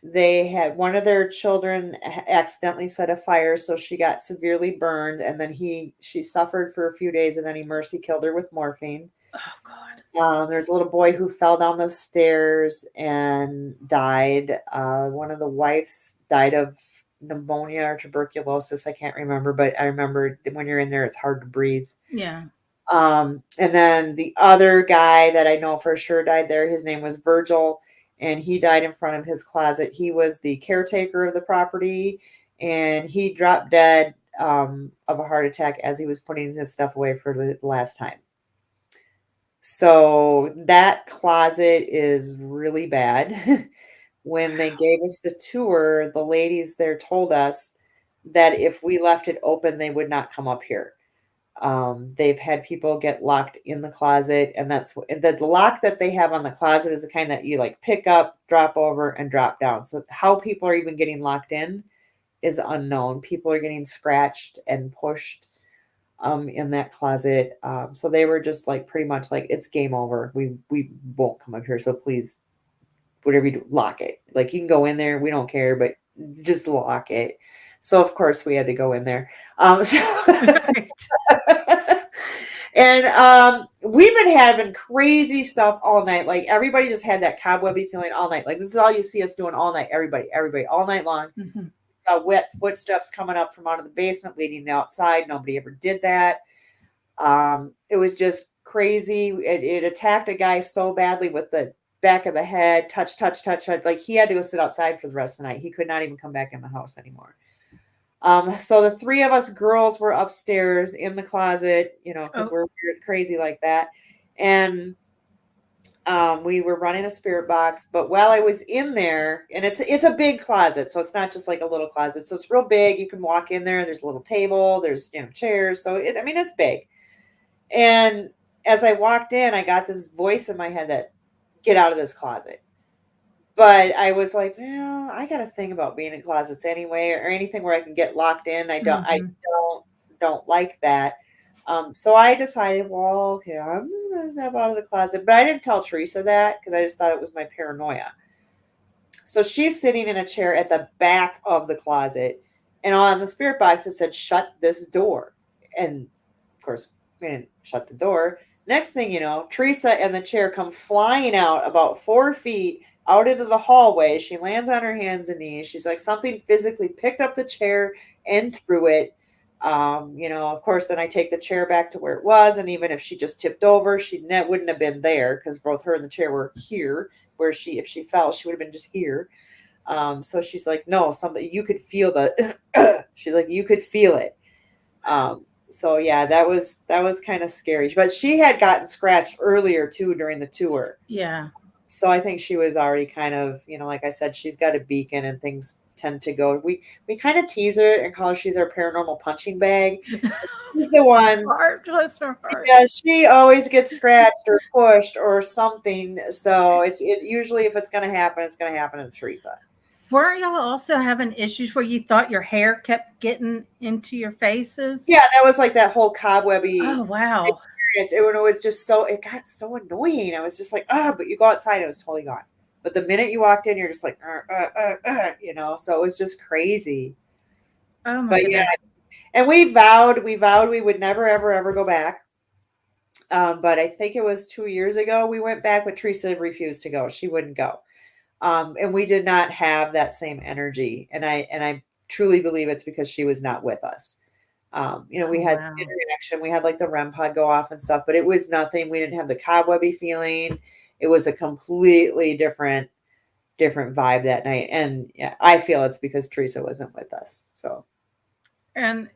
They had one of their children accidentally set a fire, so she got severely burned, and then she suffered for a few days, and then he mercy killed her with morphine. Oh God. There's a little boy who fell down the stairs and died. One of the wives died of pneumonia or tuberculosis. I can't remember, but I remember when you're in there, it's hard to breathe. Yeah. And then the other guy that I know for sure died there, his name was Virgil, and he died in front of his closet. He was the caretaker of the property, and he dropped dead of a heart attack as he was putting his stuff away for the last time. So that closet is really bad. When they gave us the tour, the ladies there told us that if we left it open, they would not come up here. They've had people get locked in the closet, and that's the lock that they have on the closet is the kind that you like pick up, drop over, and drop down. So how people are even getting locked in is unknown. People are getting scratched and pushed in that closet. So they were just like pretty much like, it's game over. We won't come up here. So please whatever you do, lock it. Like, you can go in there, we don't care, but just lock it. So of course we had to go in there. And we've been having crazy stuff all night. Like, everybody just had that cobwebby feeling all night. Like, this is all you see us doing all night. Everybody, all night long. Mm-hmm. Saw wet footsteps coming up from out of the basement, leading outside. Nobody ever did that. It was just crazy. It attacked a guy so badly with the back of the head, touch. Like, he had to go sit outside for the rest of the night. He could not even come back in the house anymore. So the three of us girls were upstairs in the closet, because we're weird, crazy like that. And we were running a spirit box, but while I was in there, and it's a big closet, so it's not just like a little closet. So it's real big. You can walk in there. There's a little table. There's chairs. So it's big. And as I walked in, I got this voice in my head that, get out of this closet. But I was like, well, I got a thing about being in closets anyway, or anything where I can get locked in. I don't like that. So I decided, well, okay, I'm just going to step out of the closet. But I didn't tell Teresa that because I just thought it was my paranoia. So she's sitting in a chair at the back of the closet. And on the spirit box, it said, shut this door. And of course, we didn't shut the door. Next thing you know, Teresa and the chair come flying out about 4 feet out into the hallway. She lands on her hands and knees. She's like, something physically picked up the chair and threw it. Of course, then I take the chair back to where it was. And even if she just tipped over, she wouldn't have been there because both her and the chair were here, where if she fell, she would have been just here. So she's like, no, you could feel she's like, you could feel it. So yeah, that was kind of scary, but she had gotten scratched earlier too during the tour. Yeah. So I think she was already kind of, like I said, she's got a beacon and things tend to go. We kind of tease her and call her, she's our paranormal punching bag. She's the one. Bless her heart. Yeah, she always gets scratched or pushed or something. So it's usually, if it's going to happen, it's going to happen to Teresa. Were y'all also having issues where you thought your hair kept getting into your faces? Yeah, that was like that whole cobwebby. Oh, wow. It was just it got so annoying. I was just like, but you go outside, it was totally gone. But the minute you walked in, you're just like, so it was just crazy. Oh my goodness. Yeah, and we vowed we would never, ever, ever go back. But I think it was 2 years ago we went back, but Teresa refused to go. She wouldn't go. And we did not have that same energy. And I truly believe it's because she was not with us. We had some interaction. We had like the REM pod go off and stuff, but it was nothing. We didn't have the cobwebby feeling. It was a completely different vibe that night. And yeah, I feel it's because Teresa wasn't with us. So. And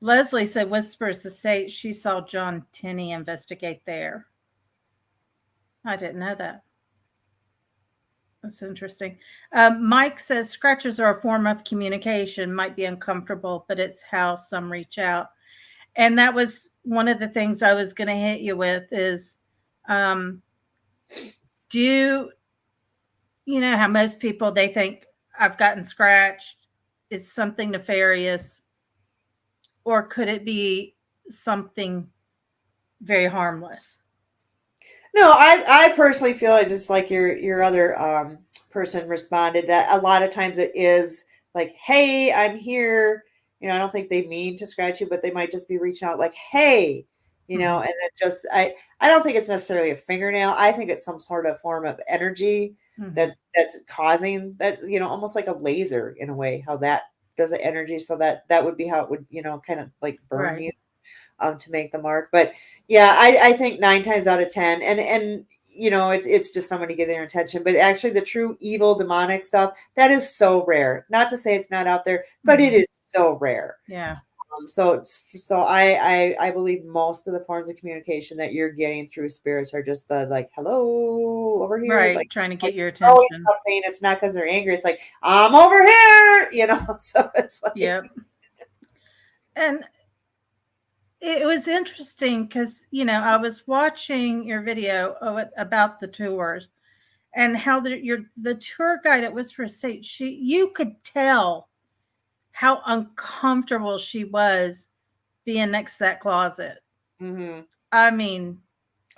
Leslie said Whispers Estate, she saw John Tenney investigate there. I didn't know that. That's interesting. Mike says scratches are a form of communication, might be uncomfortable, but it's how some reach out. And that was one of the things I was going to hit you with is, do you know how most people, they think I've gotten scratched, it's something nefarious, or could it be something very harmless? No, I personally feel it just like your other person responded, that a lot of times it is like, hey, I'm here. I don't think they mean to scratch you, but they might just be reaching out like, hey, and then just, I don't think it's necessarily a fingernail. I think it's some sort of form of energy that's causing that, almost like a laser in a way, how that does an energy. So that would be how it would, kind of like burn you. To make the mark. But yeah, I think 9 times out of 10, and it's just somebody getting their attention. But actually the true evil demonic stuff, that is so rare. Not to say it's not out there, but it is so rare. Yeah. So I believe most of the forms of communication that you're getting through spirits are just the like, hello, over here. Right, like trying to get your attention. Something. It's not because they're angry. It's like, I'm over here, so it's like. Yep. And it was interesting because, I was watching your video about the tours and how the tour guide at Whisper Estate, you could tell how uncomfortable she was being next to that closet. Mm-hmm. I mean,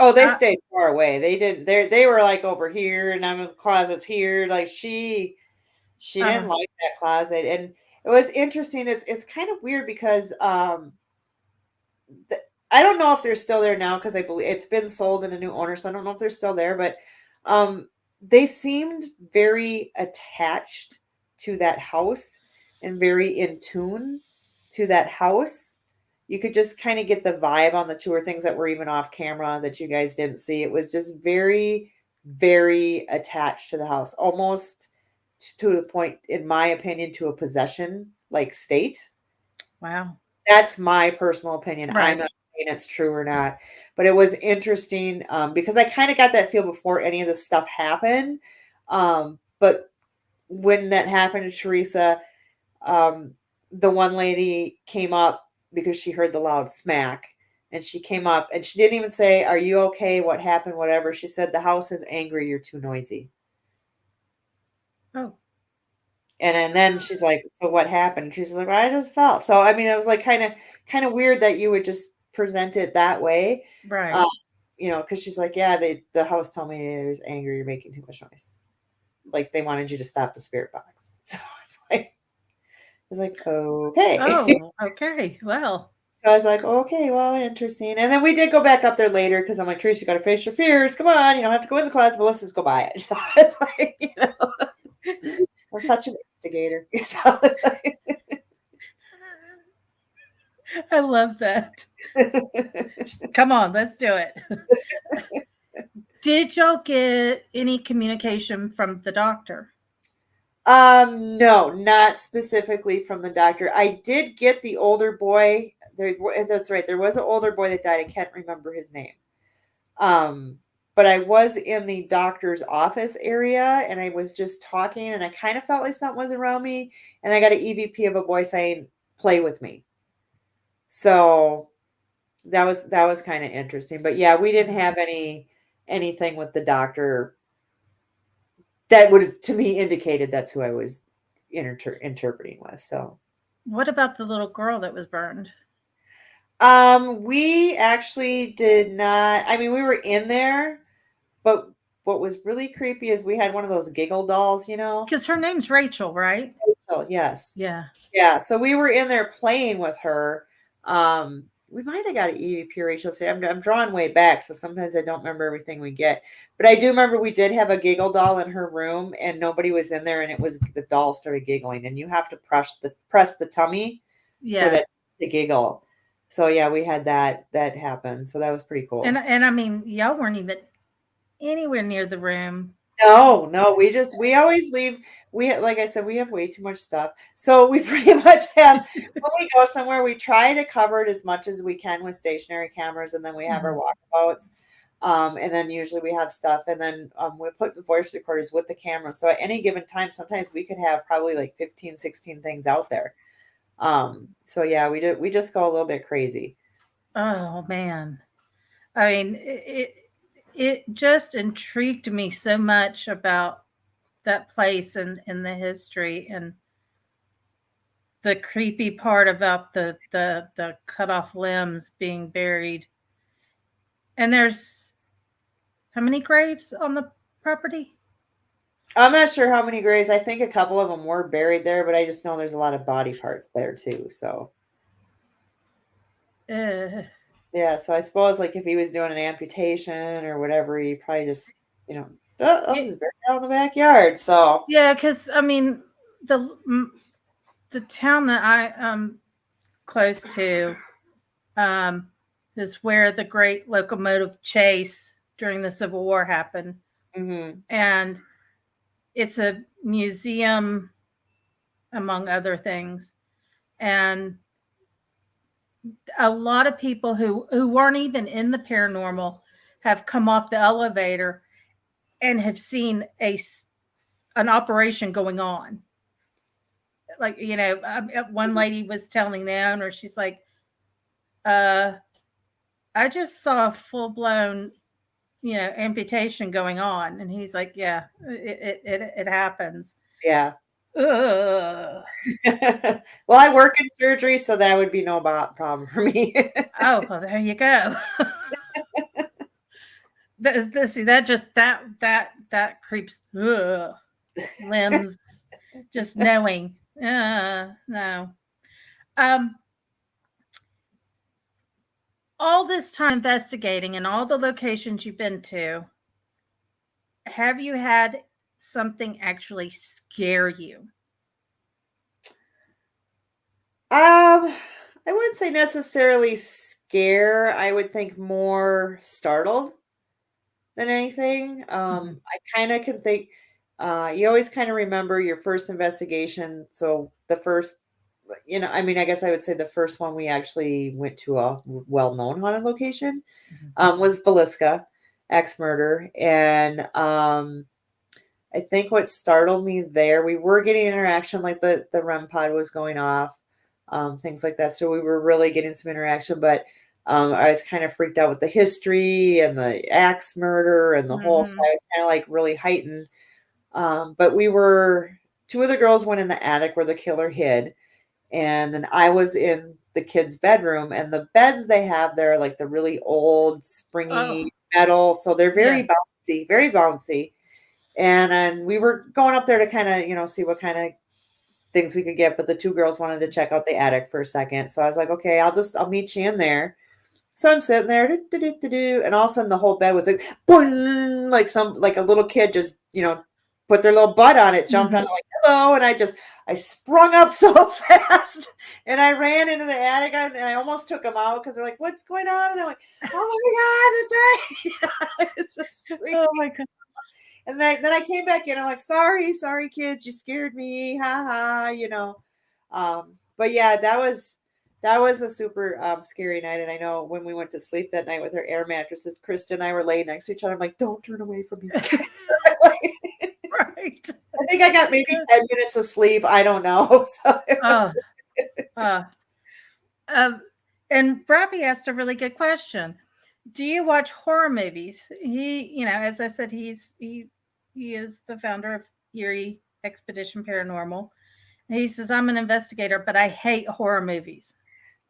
Oh, they stayed far away. They didn't. They were like over here, and I'm in the closets here. Like she didn't like that closet, and it was interesting. It's kind of weird because I don't know if they're still there now because I believe it's been sold in a new owner, so I don't know if they're still there. But they seemed very attached to that house and very in tune to that house. You could just kind of get the vibe on the tour, things that were even off camera that you guys didn't see. It was just very, very attached to the house, almost to the point, in my opinion, to a possession like state. Wow. That's my personal opinion. Right. I'm not saying it's true or not, but it was interesting because I kind of got that feel before any of this stuff happened. But when that happened to Teresa, the one lady came up because she heard the loud smack, and she came up and she didn't even say, "Are you okay? What happened? Whatever." She said, "The house is angry. You're too noisy." Oh. And then she's like, "So what happened?" She's like, "I just felt." So I mean, it was like kind of weird that you would just present it that way, right? Because she's like, "Yeah, the house told me it was angry. You're making too much noise. Like they wanted you to stop the spirit box." So it's like, okay. Oh, okay. Well. So I was like, okay, well, interesting. And then we did go back up there later because I'm like, Teresa, you got to face your fears. Come on, you don't have to go in the closet, but let's just go buy it. So it's like, I'm such an instigator. So it's like, I love that. Come on, let's do it. Did y'all get any communication from the doctor? No, not specifically from the doctor. I did get the older boy. That's right. There was an older boy that died. I can't remember his name. But I was in the doctor's office area and I was just talking and I kind of felt like something was around me. And I got an EVP of a boy saying, "Play with me." So that was kind of interesting. But yeah, we didn't have anything with the doctor that would have, to me, indicated that's who I was interpreting with. So what about the little girl that was burned? We actually did not. I mean, we were in there, but what was really creepy is we had one of those giggle dolls, Because her name's Rachel, right? Rachel, yes. Yeah. Yeah. So we were in there playing with her. We might have got an EVP Rachel. Say I'm drawing way back, so sometimes I don't remember everything we get. But I do remember we did have a giggle doll in her room, and nobody was in there, and it was the doll started giggling, and you have to press the tummy for that to giggle. So yeah, we had that happen. So that was pretty cool. And I mean, y'all weren't even anywhere near the room. No, we always leave. Like I said, we have way too much stuff. So we pretty much have, when we go somewhere, we try to cover it as much as we can with stationary cameras, and then we have our walkabouts. And then usually we have stuff, and then we put the voice recorders with the camera. So at any given time, sometimes we could have probably like 15, 16 things out there. So yeah, we just go a little bit crazy. Oh man. I mean, it just intrigued me so much about that place and the history and the creepy part about the cut off limbs being buried. And there's how many graves on the property? I'm not sure how many graves. I think a couple of them were buried there, but I just know there's a lot of body parts there too. So yeah, so I suppose like if he was doing an amputation or whatever, he probably just, this is buried out in the backyard. So yeah, because I mean the town that I close to is where the great locomotive chase during the Civil War happened, and it's a museum among other things, and a lot of people who weren't even in the paranormal have come off the elevator and have seen an operation going on. Like, one lady was telling the owner, she's like, I just saw a full-blown, amputation going on. And he's like, yeah, it happens. Yeah. Well, I work in surgery, so that would be no problem for me. Oh, well, there you go. That creeps. Ugh. Limbs, just knowing. No. Um, all this time investigating and all the locations you've been to, have you had something actually scare you? I wouldn't say necessarily scare. I would think more startled than anything. I kind of can think, you always kind of remember your first investigation. So the first, I mean, I guess I would say the first one we actually went to a well-known haunted location was Villisca, Axe Murder. And I think what startled me there, we were getting interaction, like the REM pod was going off, things like that. So we were really getting some interaction, but I was kind of freaked out with the history and the axe murder and the whole, so I was kind of like really heightened. But two of the girls went in the attic where the killer hid. And then I was in the kids' bedroom, and the beds they have there are like the really old springy metal. So they're very bouncy, very bouncy. And we were going up there to kind of, see what kind of things we could get. But the two girls wanted to check out the attic for a second. So I was like, okay, I'll meet you in there. So I'm sitting there, and all of a sudden the whole bed was like, boing, like a little kid just, put their little butt on it, jumped on it like, hello. And I sprung up so fast, and I ran into the attic, and I almost took them out because they're like, what's going on? And I'm like, oh my God, it's so sweet. Oh my God. And then I came back in. I'm like, sorry, kids, you scared me. Ha ha, But yeah, that was a super scary night. And I know when we went to sleep that night with her air mattresses, Krista and I were laying next to each other. I'm like, don't turn away from me. Right. I think I got maybe 10 minutes of sleep. I don't know. So and Robbie asked a really good question. Do you watch horror movies? He, as I said, he is the founder of Erie Expedition Paranormal. And he says, I'm an investigator, but I hate horror movies.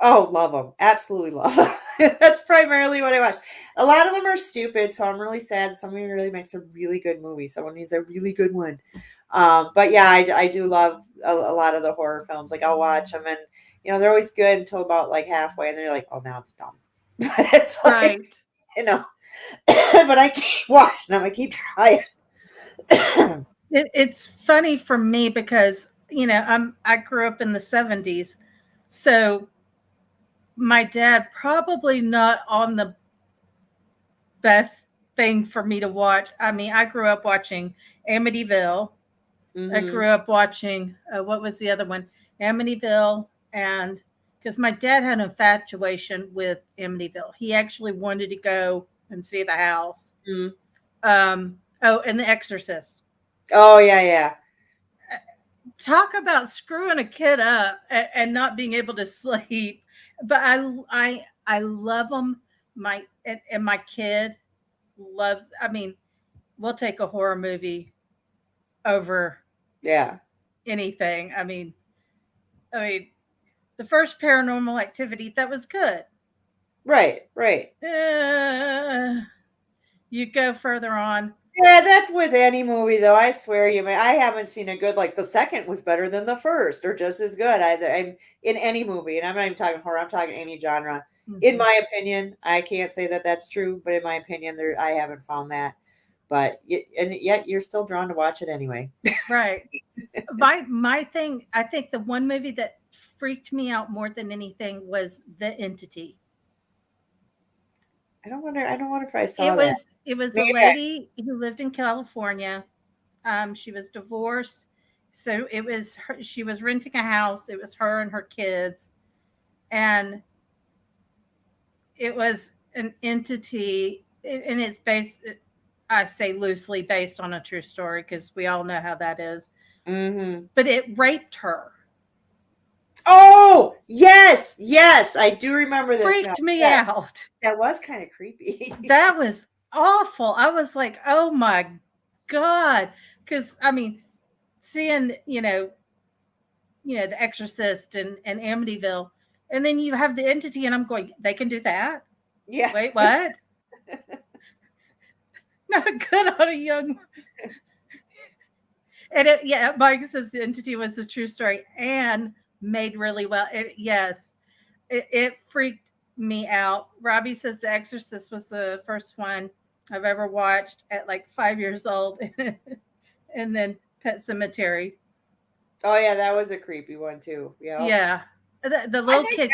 Oh, love them. Absolutely love them. That's primarily what I watch. A lot of them are stupid, so I'm really sad. Somebody really makes a really good movie. Someone needs a really good one. But yeah, I do love a lot of the horror films. Like I'll watch them, and they're always good until about like halfway, and they're like, oh, now it's dumb. But it's like, right. But I keep watching them. I keep trying. It's funny for me because I grew up in the 70s, so my dad probably not on the best thing for me to watch. I mean, I grew up watching Amityville. I grew up watching what was the other one? Amityville, and because my dad had an infatuation with Amityville, he actually wanted to go and see the house. And The Exorcist. Oh yeah. Talk about screwing a kid up and not being able to sleep. But I love them. My kid loves. I mean, we'll take a horror movie over anything. I mean, the first Paranormal Activity, that was good. Right. You go further on. Yeah, that's with any movie, though. I swear I haven't seen a good, like the second was better than the first or just as good. I'm in any movie, and I'm not even talking horror, I'm talking any genre. In my opinion, I can't say that that's true, but in my opinion, I haven't found that. But and yet you're still drawn to watch it anyway. Right. My thing, I think the one movie that freaked me out more than anything was The Entity. I don't wonder if I saw that. It was a lady who lived in California. She was divorced. So it was her, she was renting a house. It was her and her kids. And it was an entity, and it's based, I say loosely based on a true story because we all know how that is. But it raped her. Oh, yes, I do remember this. Freaked me out. That was kind of creepy. That was awful. I was like, oh my God. Because, I mean, seeing, The Exorcist and Amityville, and then you have The Entity, and I'm going, they can do that? Yeah. Wait, what? Not good on a young. And Mike says the entity was a true story and made really well. It freaked me out. Robbie says The Exorcist was the first one I've ever watched at like 5 years old, and then Pet Cemetery. Oh yeah, that was a creepy one too. Yeah, the little kid.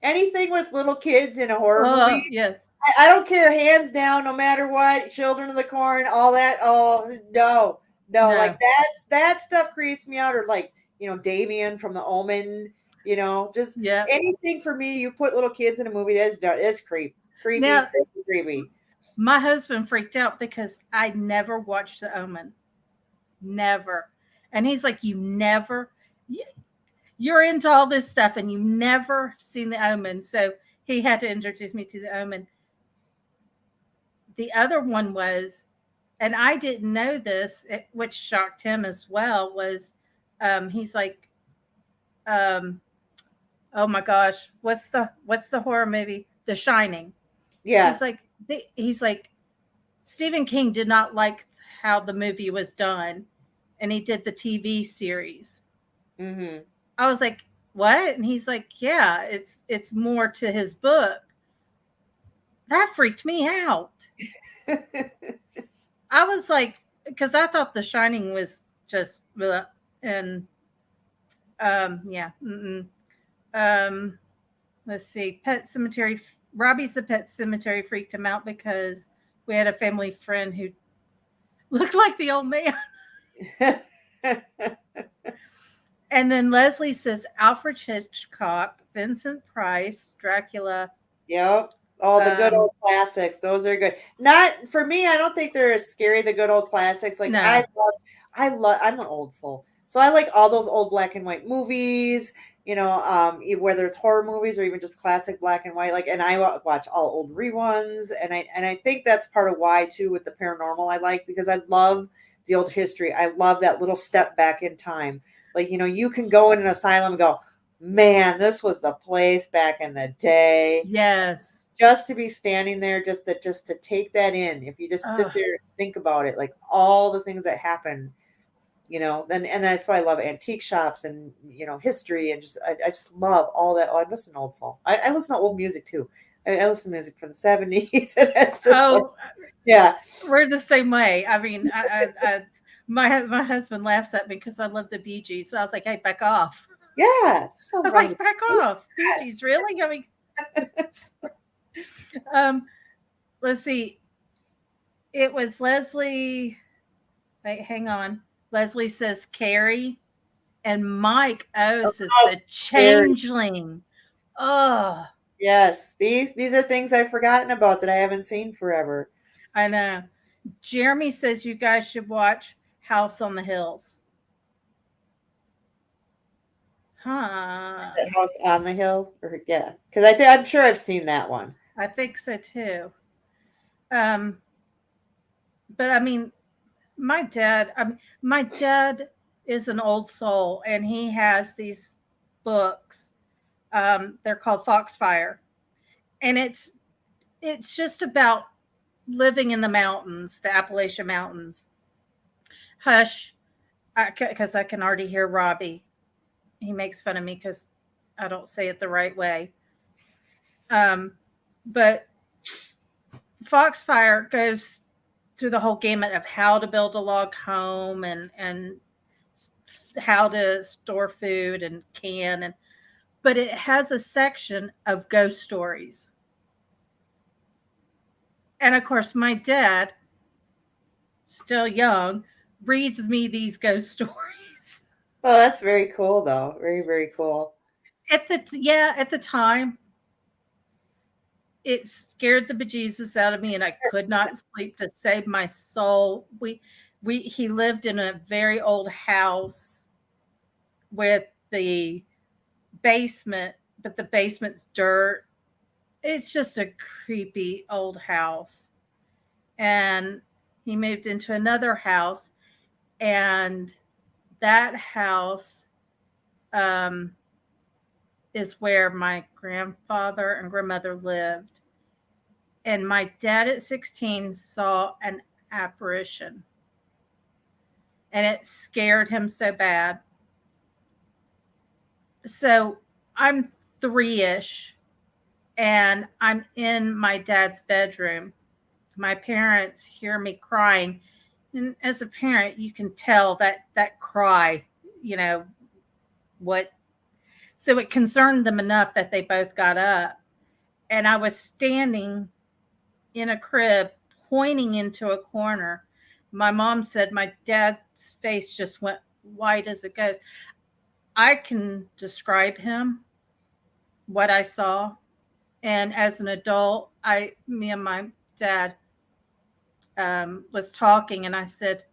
Anything with little kids in a horror movie. Yes. I don't care, hands down, no matter what. Children of the Corn, all that. Oh no. Like that stuff creeps me out. Or like Damien from The Omen. Just anything for me. You put little kids in a movie, that's creepy. Creepy. My husband freaked out because I never watched The Omen. Never. And he's like, you're into all this stuff and you never seen The Omen. So he had to introduce me to The Omen. The other one was, and I didn't know this, which shocked him as well, was he's like, oh my gosh, what's the horror movie? The Shining. Yeah. He's like, Stephen King did not like how the movie was done, and he did the TV series. Mm-hmm. I was like, what? And he's like, yeah, it's more to his book. That freaked me out. I was like, because I thought The Shining was just, and let's see, Pet Cemetery. Robbie's the Pet Cemetery freaked him out because we had a family friend who looked like the old man. And then Leslie says Alfred Hitchcock, Vincent Price, Dracula. Yep. All the good old classics. Those are good. Not for me. I don't think they're as scary. The good old classics. Like I love. I'm an old soul, so I like all those old black and white movies. Whether it's horror movies or even just classic black and white. Like, and I watch all old reruns, and I think that's part of why too with the paranormal I like, because I love the old history. I love that little step back in time. Like, you can go in an asylum and go, man, this was the place back in the day. Yes. Just to be standing there, just to take that in. If you just sit there and think about it, like all the things that happened, and that's why I love antique shops and, history, and I just love all that. Oh, I listen to old soul. I listen to old music too. I listen to music from the 70s. And that's just we're the same way. I mean, my husband laughs at me because I love the Bee Gees. So I was like, hey, back off. Yeah. I was like, back off. Bee Gees, really? I mean, let's see. It was Leslie. Wait, hang on. Leslie says Carrie, and Mike says the Changeling. Oh, yes. These are things I've forgotten about that I haven't seen forever. I know. Jeremy says you guys should watch House on the Hills. Huh? Is that House on the Hill? Because I'm sure I've seen that one. I think so too. But I mean, my dad is an old soul, and he has these books. They're called Foxfire, and it's just about living in the mountains, the Appalachian Mountains. Hush, because I can already hear Robbie. He makes fun of me because I don't say it the right way. But Foxfire goes through the whole gamut of how to build a log home and how to store food and but it has a section of ghost stories. And of course, my dad, still young, reads me these ghost stories. Oh, that's very cool, though. Very, very cool. At the time, it scared the bejesus out of me, and I could not sleep to save my soul. He lived in a very old house with the basement, but the basement's dirt. It's just a creepy old house. And he moved into another house, and that house is where my grandfather and grandmother lived. And my dad at 16 saw an apparition. And it scared him so bad. So I'm 3-ish, and I'm in my dad's bedroom. My parents hear me crying. And as a parent, you can tell that cry, what. So it concerned them enough that they both got up. And I was standing in a crib pointing into a corner. My mom said my dad's face just went white as a ghost. I can describe him, what I saw. And as an adult, me and my dad was talking, and I said,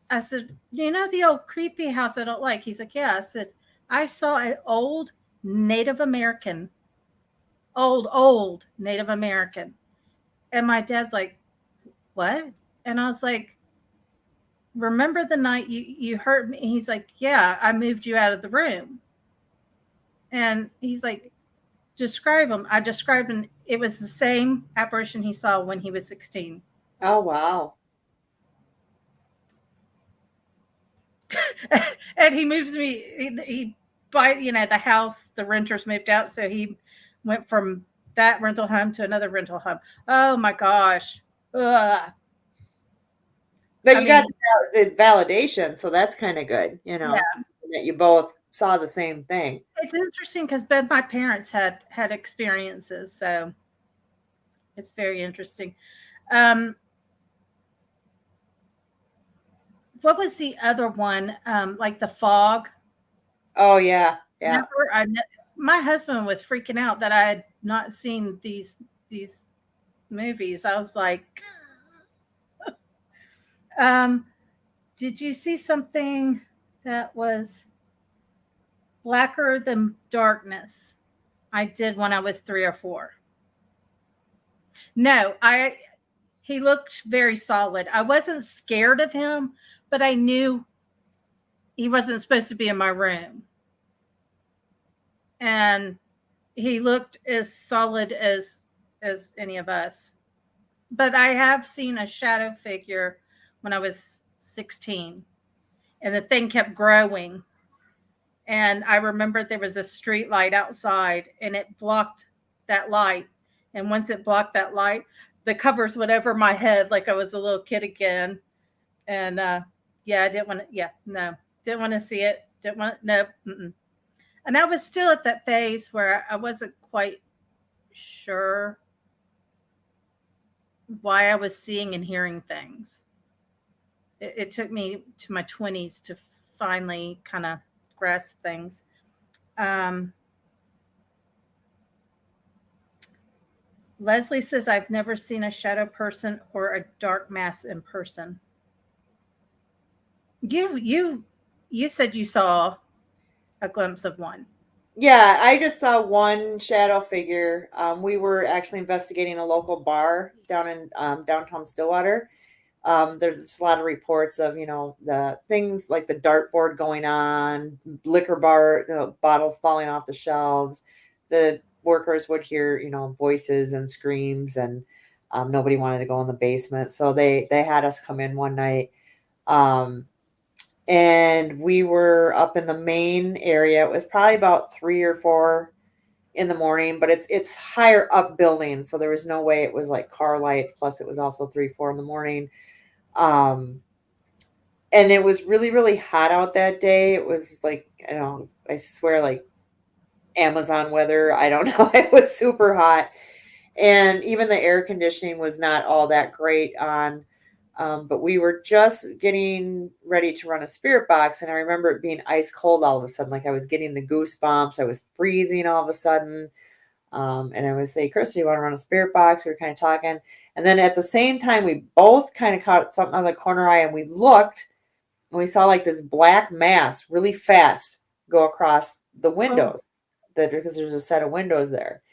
the old creepy house I don't like? He's like, yeah. I said, I saw an old Native American. Old Native American. And my dad's like, what? And I was like, remember the night you hurt me? He's like, yeah, I moved you out of the room. And he's like, describe him. I described him. It was the same apparition he saw when he was 16. Oh, wow. And he moves me, he buy, the house, the renters moved out. So he went from that rental home to another rental home. Oh my gosh. Ugh. But you got the validation, so that's kind of good, that you both saw the same thing. It's interesting because both my parents had experiences, so it's very interesting. What was the other one? Like the fog? Oh, yeah. Yeah. My husband was freaking out that I had not seen these movies. I was like, did you see something that was blacker than darkness? I did when I was 3 or 4. No, he looked very solid. I wasn't scared of him, but I knew he wasn't supposed to be in my room. And he looked as solid as any of us. But I have seen a shadow figure when I was 16, and the thing kept growing. And I remember there was a street light outside, and it blocked that light. And once it blocked that light, the covers went over my head like I was a little kid again. And I didn't want to. Didn't want to see it. Didn't want no. Mm-mm. And I was still at that phase where I wasn't quite sure why I was seeing and hearing things. It took me to my 20s to finally kind of grasp things. Leslie says, I've never seen a shadow person or a dark mass in person. You said you saw a glimpse of one. Yeah, I just saw one shadow figure. We were actually investigating a local bar down in downtown Stillwater. There's a lot of reports of, the things like the dartboard going on, liquor bar, bottles falling off the shelves. The workers would hear, voices and screams, and nobody wanted to go in the basement. So they had us come in one night. And we were up in the main area. It was probably about 3 or 4 in the morning, but it's higher up buildings. So there was no way it was like car lights. Plus it was also 3, 4 in the morning. And it was really, really hot out that day. It was like, I swear, like Amazon weather. I don't know. It was super hot. And even the air conditioning was not all that great on. But we were just getting ready to run a spirit box. And I remember it being ice cold all of a sudden. Like I was getting the goosebumps. I was freezing all of a sudden. And I would say, Chris, do you want to run a spirit box? We were kind of talking. And then at the same time, we both kind of caught something on the corner eye, and we looked, and we saw like this black mass really fast go across the windows, because there's a set of windows there.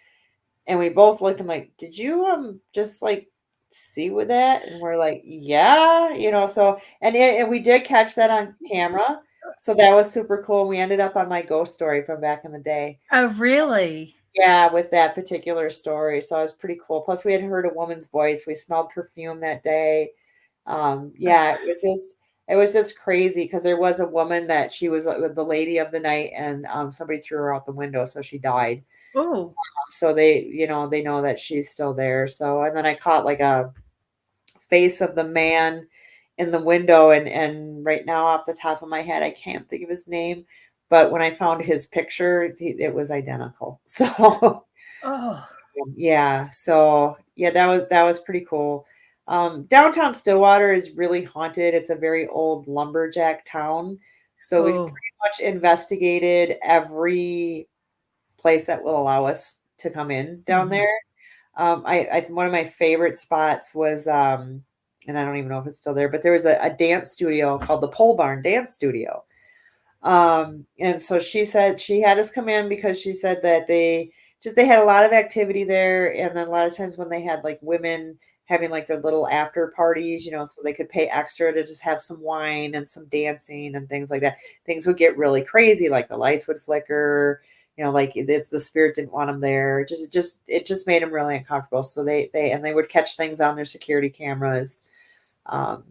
And we both looked and like, did you just like see with that? And we're like, yeah, so, and we did catch that on camera. So that was super cool. We ended up on my ghost story from back in the day. Oh, really? Yeah, with that particular story. So it was pretty cool. Plus, we had heard a woman's voice. We smelled perfume that day. Yeah, it was just crazy because there was a woman that she was the lady of the night, and somebody threw her out the window, so she died. Oh, So they know that she's still there. So, and then I caught like a face of the man in the window, and right now off the top of my head, I can't think of his name. But when I found his picture, it was identical. So oh, yeah, so yeah, that was pretty cool. Downtown Stillwater is really haunted. It's a very old lumberjack town. So we've oh. pretty much investigated every place that will allow us to come in down Mhm. there. I one of my favorite spots was and I don't even know if it's still there, but there was a dance studio called the Pole Barn Dance Studio. And so she said she had us come in because she said that they had a lot of activity there, and then a lot of times when they had like women having like their little after parties, so they could pay extra to just have some wine and some dancing and things like that. Things would get really crazy, like the lights would flicker, like it's the spirit didn't want them there. It just made them really uncomfortable. So they would catch things on their security cameras.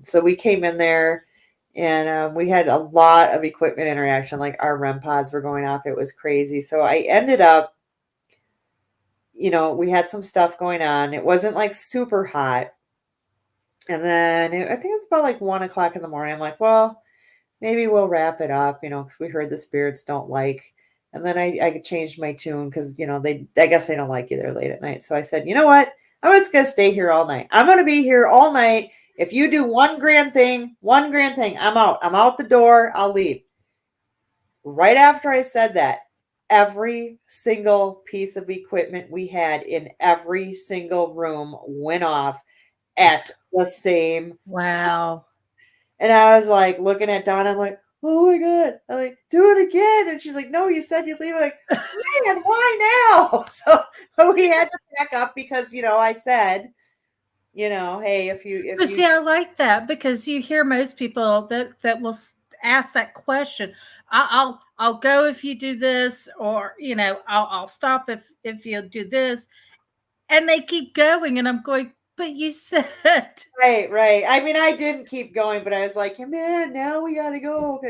So we came in there. And we had a lot of equipment interaction, like our REM pods were going off. It was crazy. So I ended up, we had some stuff going on. It wasn't like super hot. And then I think it was about like 1 o'clock in the morning. I'm like, well, maybe we'll wrap it up, because we heard the spirits don't like. And then I changed my tune because, I guess they don't like you there late at night. So I said, you know what? I'm just going to stay here all night. I'm going to be here all night. If you do one grand thing, I'm out. I'm out the door. I'll leave. Right after I said that, every single piece of equipment we had in every single room went off at the same time. Wow. And I was like looking at Donna, I'm like, oh my God. I'm like, do it again. And she's like, no, you said you'd leave. I'm like, man, why now? So we had to back up because, I said, hey, if you See, I like that because you hear most people that will ask that question. I'll go if you do this, or I'll stop if you do this, and they keep going, and I'm going, but you said right. I mean, I didn't keep going, but I was like, yeah, man, now we gotta go,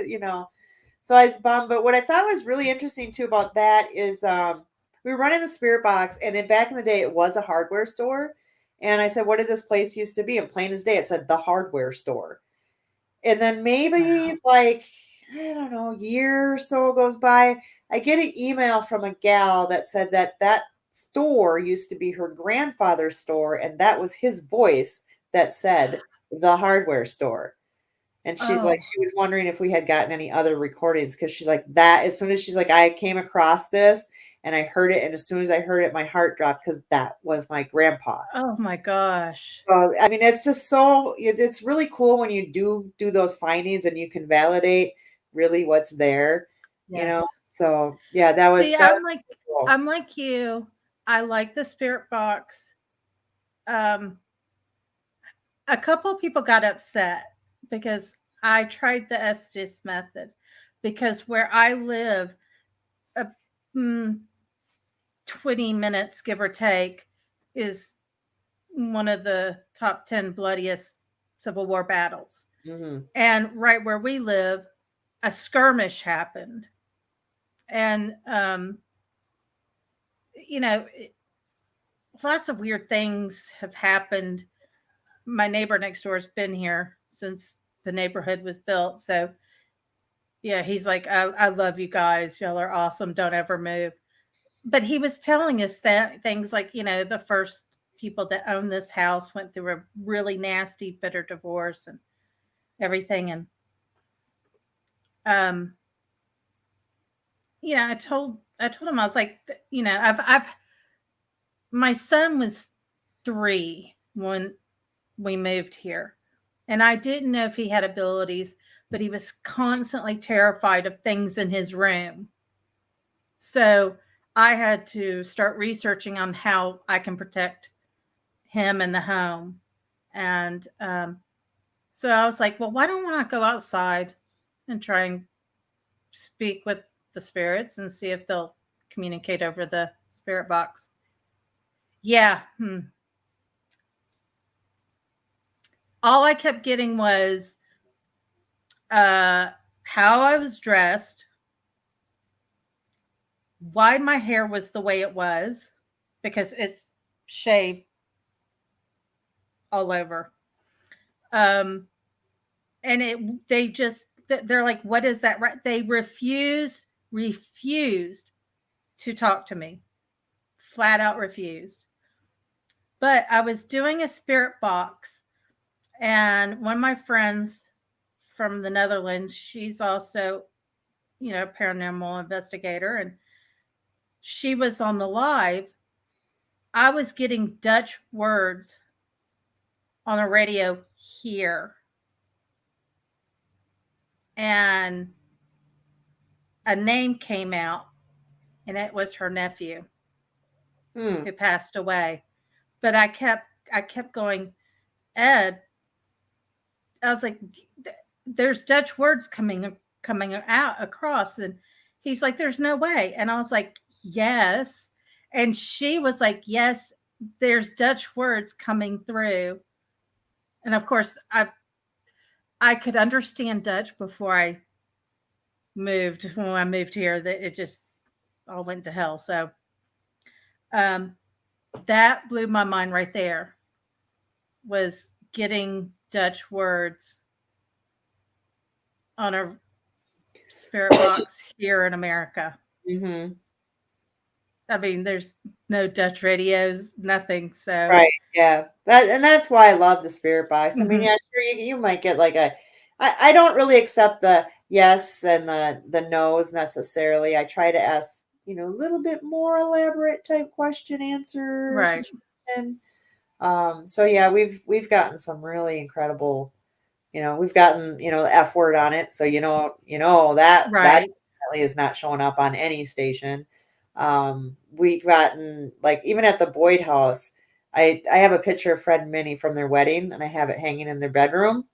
So I was bummed. But what I thought was really interesting too about that is we were running the spirit box, and then back in the day, it was a hardware store. And I said, what did this place used to be? And plain as day, it said the hardware store. And then maybe like, I don't know, a year or so goes by, I get an email from a gal that said that store used to be her grandfather's store, and that was his voice that said the hardware store. And she's like, she was wondering if we had gotten any other recordings, because she's like, that as soon as she's like, I came across this and I heard it, and as soon as I heard it, my heart dropped because that was my grandpa. Oh my gosh. I mean, it's just it's really cool when you do those findings and you can validate really what's there, Yes. So yeah, that was. See, that I'm was like cool. I'm like you. I like the spirit box. A couple of people got upset because I tried the Estes method, because where I live, 20 minutes, give or take, is one of the top 10 bloodiest Civil War battles. Mm-hmm. And right where we live, a skirmish happened. And, lots of weird things have happened. My neighbor next door has been here since the neighborhood was built. So, yeah, he's like, I love you guys. Y'all are awesome. Don't ever move. But he was telling us that things like, the first people that owned this house went through a really nasty, bitter divorce and everything. And, I told him, I was like, my son was 3 when we moved here, and I didn't know if he had abilities, but he was constantly terrified of things in his room. So I had to start researching on how I can protect him and the home. And so I was like, well, why don't I go outside and try and speak with the spirits and see if they'll communicate over the spirit box. Yeah. All I kept getting was how I was dressed, why my hair was the way it was, because it's shaved all over. And they're like, what is that? Right? They refused to talk to me. Flat out refused. But I was doing a spirit box, and one of my friends from the Netherlands, she's also, a paranormal investigator, and she was on the live. I was getting Dutch words on the radio here. And a name came out, and it was her nephew who passed away. But I kept going, Ed. I was like, there's Dutch words coming out across, and he's like, there's no way. And I was like, yes. And she was like, yes, there's Dutch words coming through. And of course, I could understand Dutch before I moved. When I moved here, that it just all went to hell. So that blew my mind right there, was getting Dutch words on a spirit box here in America. Mm-hmm. I mean, there's no Dutch radios, nothing. So right, yeah, that's why I love the spirit box. I mean, yeah, sure, you might get like I don't really accept the yes and the no's necessarily. I try to ask, a little bit more elaborate type question answer right. situation. So yeah, we've gotten some really incredible. We've gotten the F word on it, so that right. that definitely is not showing up on any station. We've gotten, like, even at the Boyd house, I have a picture of Fred and Minnie from their wedding, and I have it hanging in their bedroom.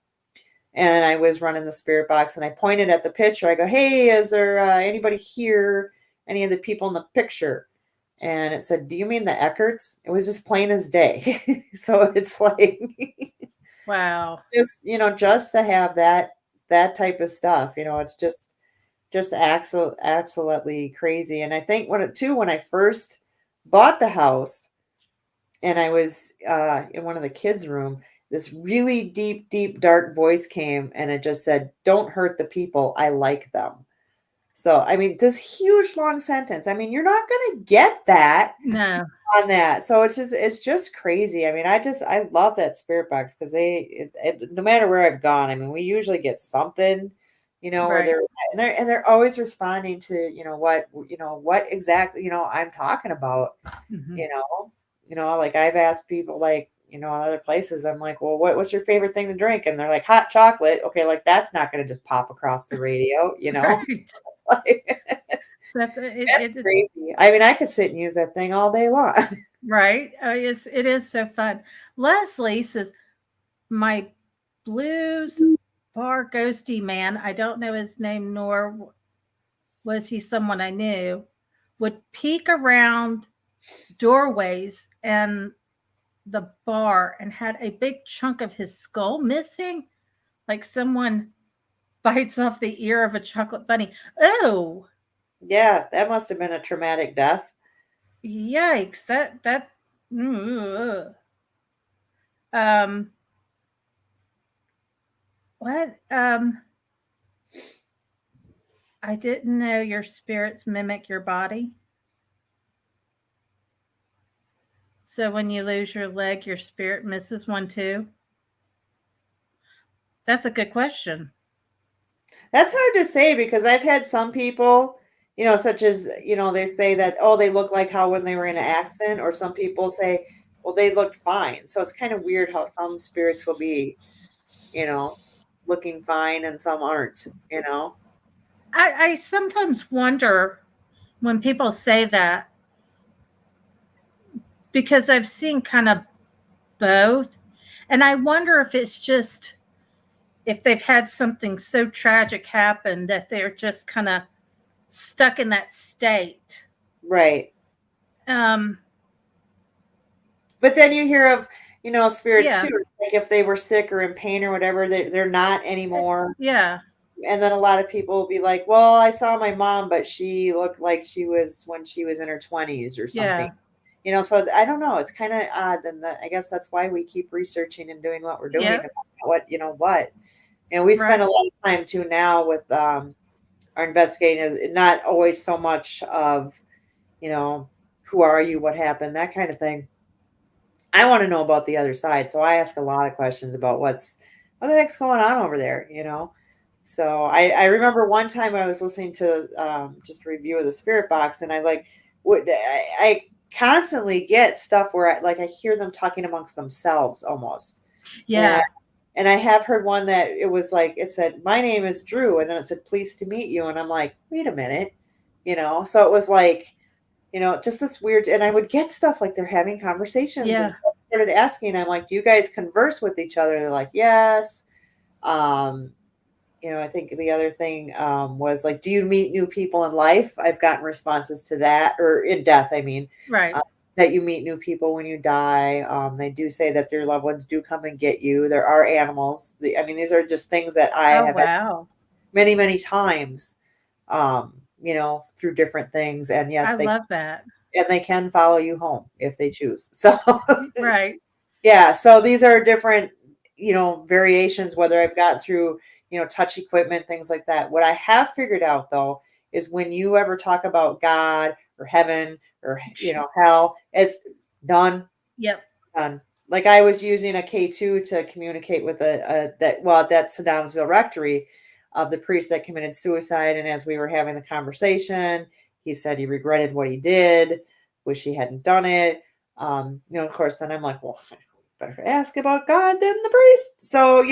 And I was running the spirit box, and I pointed at the picture. I go, hey, is there anybody here? Any of the people in the picture? And it said, do you mean the Eckerts? It was just plain as day. So it's like, wow, just to have that type of stuff, it's just absolutely crazy. And I think when I first bought the house, and I was in one of the kids' room, this really deep, deep, dark voice came, and it just said, don't hurt the people. I like them. So, I mean, this huge long sentence. I mean, you're not going to get that on that. So it's just crazy. I mean, I love that spirit box, because no matter where I've gone, I mean, we usually get something, right. where they're always responding to, what exactly, I'm talking about, like I've asked people, like, other places, I'm like, well, what's your favorite thing to drink? And they're like, hot chocolate. Okay. Like, that's not going to just pop across the radio, Right. That's crazy. I mean, I could sit and use that thing all day long. Right. It is so fun. Leslie says, my blues bar ghosty man, I don't know his name, nor was he someone I knew, would peek around doorways and the bar and had a big chunk of his skull missing, like someone bites off the ear of a chocolate bunny. Oh, yeah, that must have been a traumatic death. Yikes! What? I didn't know your spirits mimic your body. So when you lose your leg, your spirit misses one too? That's a good question. That's hard to say, because I've had some people, such as, they say that, oh, they look like how when they were in an accident, or some people say, well, they looked fine. So it's kind of weird how some spirits will be, looking fine and some aren't, I sometimes wonder when people say that, because I've seen kind of both. And I wonder if it's just, if they've had something so tragic happen that they're just kind of stuck in that state. Right. But then you hear of, spirits Yeah. too. It's like if they were sick or in pain or whatever, they're not anymore. Yeah. And then a lot of people will be like, well, I saw my mom, but she looked like she was when she was in her 20s or something. So I don't know. It's kind of odd. And I guess that's why we keep researching and doing what we're doing. Yeah. About what. We spend a lot of time too now with our investigating, not always so much of, who are you, what happened, that kind of thing. I want to know about the other side. So I ask a lot of questions about what the heck's going on over there, So I remember one time I was listening to just a review of the Spirit Box, and I constantly get stuff where I hear them talking amongst themselves almost. Yeah. And I have heard one that it was like, it said, my name is Drew. And then it said, pleased to meet you. And I'm like, wait a minute, so it was like, just this weird, and I would get stuff like they're having conversations. Yeah. And so I started asking, I'm like, do you guys converse with each other? They're like, yes. I think the other thing was like, do you meet new people in life? I've gotten responses to that, or in death, I mean. Right. That you meet new people when you die. They do say that your loved ones do come and get you. There are animals. These are just things that I have had many, many times, through different things. And yes, I love that. And they can follow you home if they choose. So, right. Yeah. So these are different, variations, whether I've gotten through, touch equipment, things like that. What I have figured out though, is when you ever talk about God or heaven or, hell, it's done. Yep. Done. Like I was using a K2 to communicate with that's Adamsville Rectory of the priest that committed suicide. And as we were having the conversation, he said he regretted what he did, wish he hadn't done it. Of course, then I'm like, well, better ask about God than the priest. So,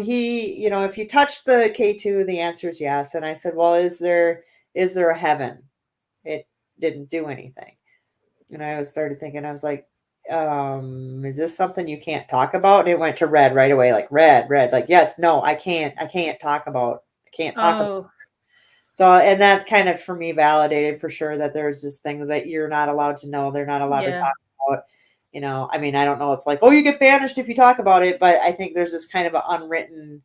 he, if you touch the K2, the answer is yes. And I said, well, is there a heaven? It didn't do anything. And I started thinking, I was like, is this something you can't talk about? And it went to red right away, like red, like, yes, no, I can't talk about it. So, and that's kind of for me validated for sure that there's just things that you're not allowed to know. They're not allowed to talk about, I don't know. It's like, oh, you get banished if you talk about it. But I think there's this kind of an unwritten,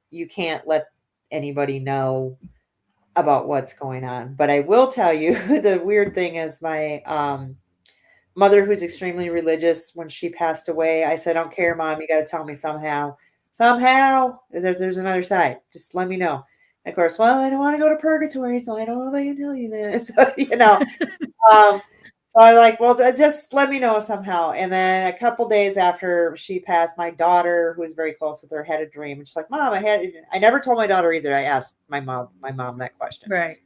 you can't let anybody know about what's going on. But I will tell you, the weird thing is my mother, who's extremely religious, when she passed away, I said, I don't care, Mom, you got to tell me somehow there's another side. Just let me know. And of course, well, I don't want to go to purgatory, so I don't know if I can tell you that. So, so I like, well, just let me know somehow. And then a couple days after she passed, my daughter, who was very close with her, had a dream. And she's like, Mom, I never told my daughter either. I asked my mom that question. Right.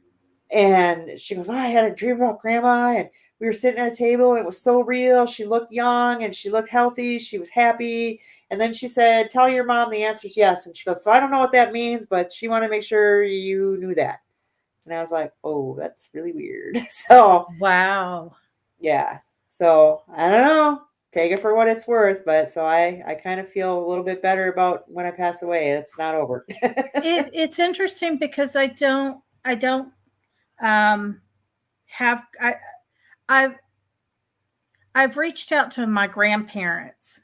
And she goes, well, I had a dream about Grandma, and we were sitting at a table, and it was so real. She looked young and she looked healthy. She was happy. And then she said, tell your mom the answer is yes. And she goes, so I don't know what that means, but she wanted to make sure you knew that. And I was like, oh, that's really weird. So, wow. Yeah. So I don't know. Take it for what it's worth. But so I kind of feel a little bit better about when I pass away. It's not over. It's interesting because I've reached out to my grandparents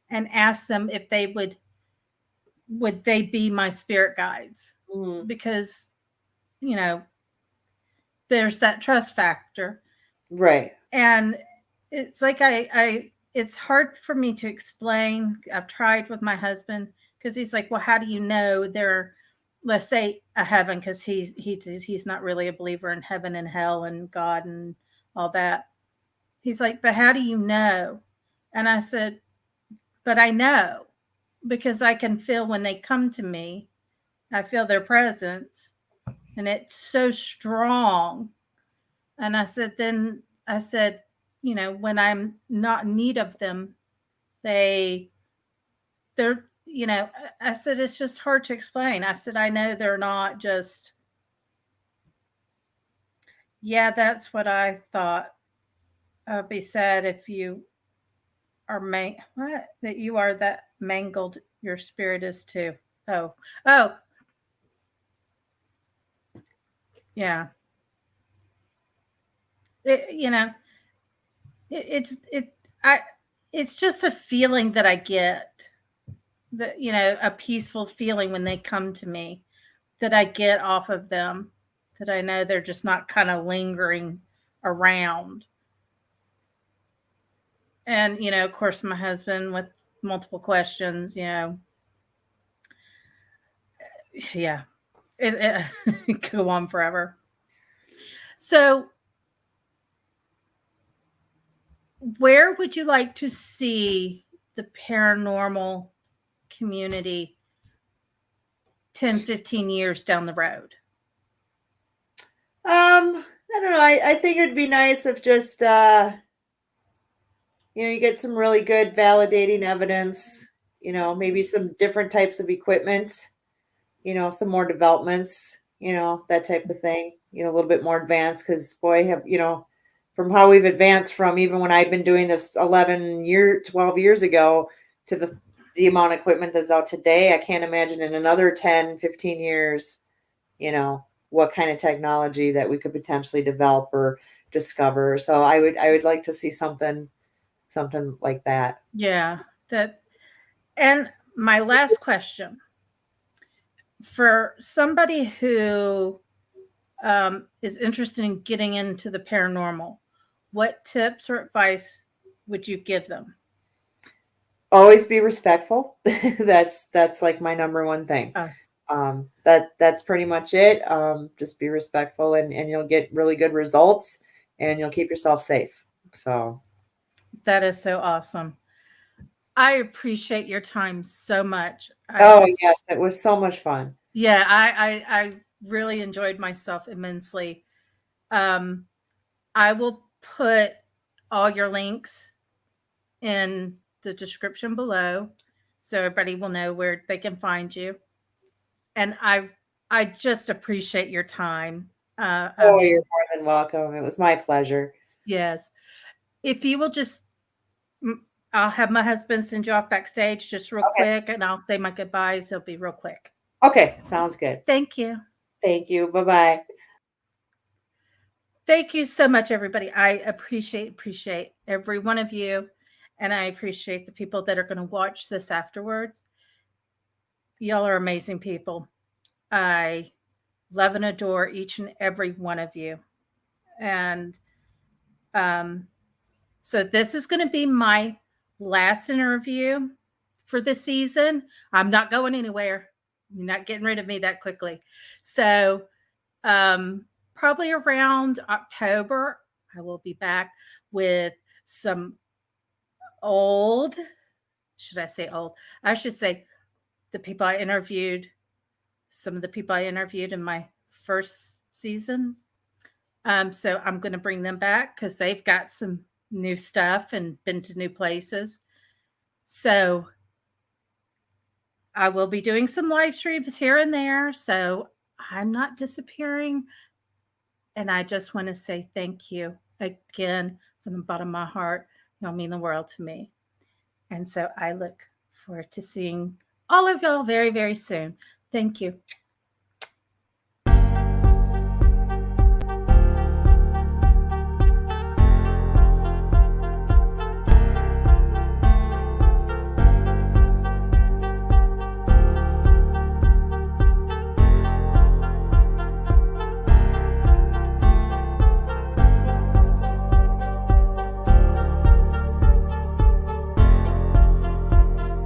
and asked them if they would they be my spirit guides, because there's that trust factor, right? And it's like it's hard for me to explain. I've tried with my husband because he's like, well, how do you know they're, let's say, a heaven, because he's not really a believer in heaven and hell and God and all that. He's like, but how do you know? And I said, but I know because I can feel when they come to me. I feel their presence and it's so strong. And I said, when I'm not in need of them, they're, I said, it's just hard to explain. I said, I know they're not just, yeah, that's what I thought. I'd be sad if you are that you are that mangled your spirit is too. Oh. Yeah. It's just a feeling that I get, that a peaceful feeling when they come to me, that I get off of them, that I know they're just not kind of lingering around. And of course, my husband with multiple questions, yeah, it could go on forever. So where would you like to see the paranormal community 10, 15 years down the road? I don't know. I think it'd be nice if just, you get some really good validating evidence, maybe some different types of equipment, some more developments, that type of thing, a little bit more advanced, because boy, from how we've advanced from even when I've been doing this 12 years ago to the amount of equipment that's out today, I can't imagine in another 10, 15 years, what kind of technology that we could potentially develop or discover. So I would like to see something like that. Yeah, and my last question, for somebody who is interested in getting into the paranormal, what tips or advice would you give them? Always be respectful. That's like my number one thing. That's pretty much it. Just be respectful, and you'll get really good results, and you'll keep yourself safe. So that is so awesome. I appreciate your time so much. Yes, it was so much fun. Yeah, I really enjoyed myself immensely. I will put all your links in the description below, so everybody will know where they can find you. And I just appreciate your time. You're more than welcome. It was my pleasure. Yes. If you will just, I'll have my husband send you off backstage just real quick, and I'll say my goodbyes. It'll be real quick. Okay, sounds good. Thank you. Thank you. Bye-bye. Thank you so much, everybody. I appreciate every one of you, and I appreciate the people that are going to watch this afterwards. Y'all are amazing people. I love and adore each and every one of you. And so this is going to be my last interview for the season. I'm not going anywhere. You're not getting rid of me that quickly. So probably around October, I will be back with some old, should I say old? I should say the people I interviewed, some of the people I interviewed in my first season. So I'm going to bring them back because they've got some new stuff and been to new places. So I will be doing some live streams here and there. So I'm not disappearing. And I just want to say thank you again from the bottom of my heart. Y'all mean the world to me. And so I look forward to seeing all of y'all very, very soon. Thank you.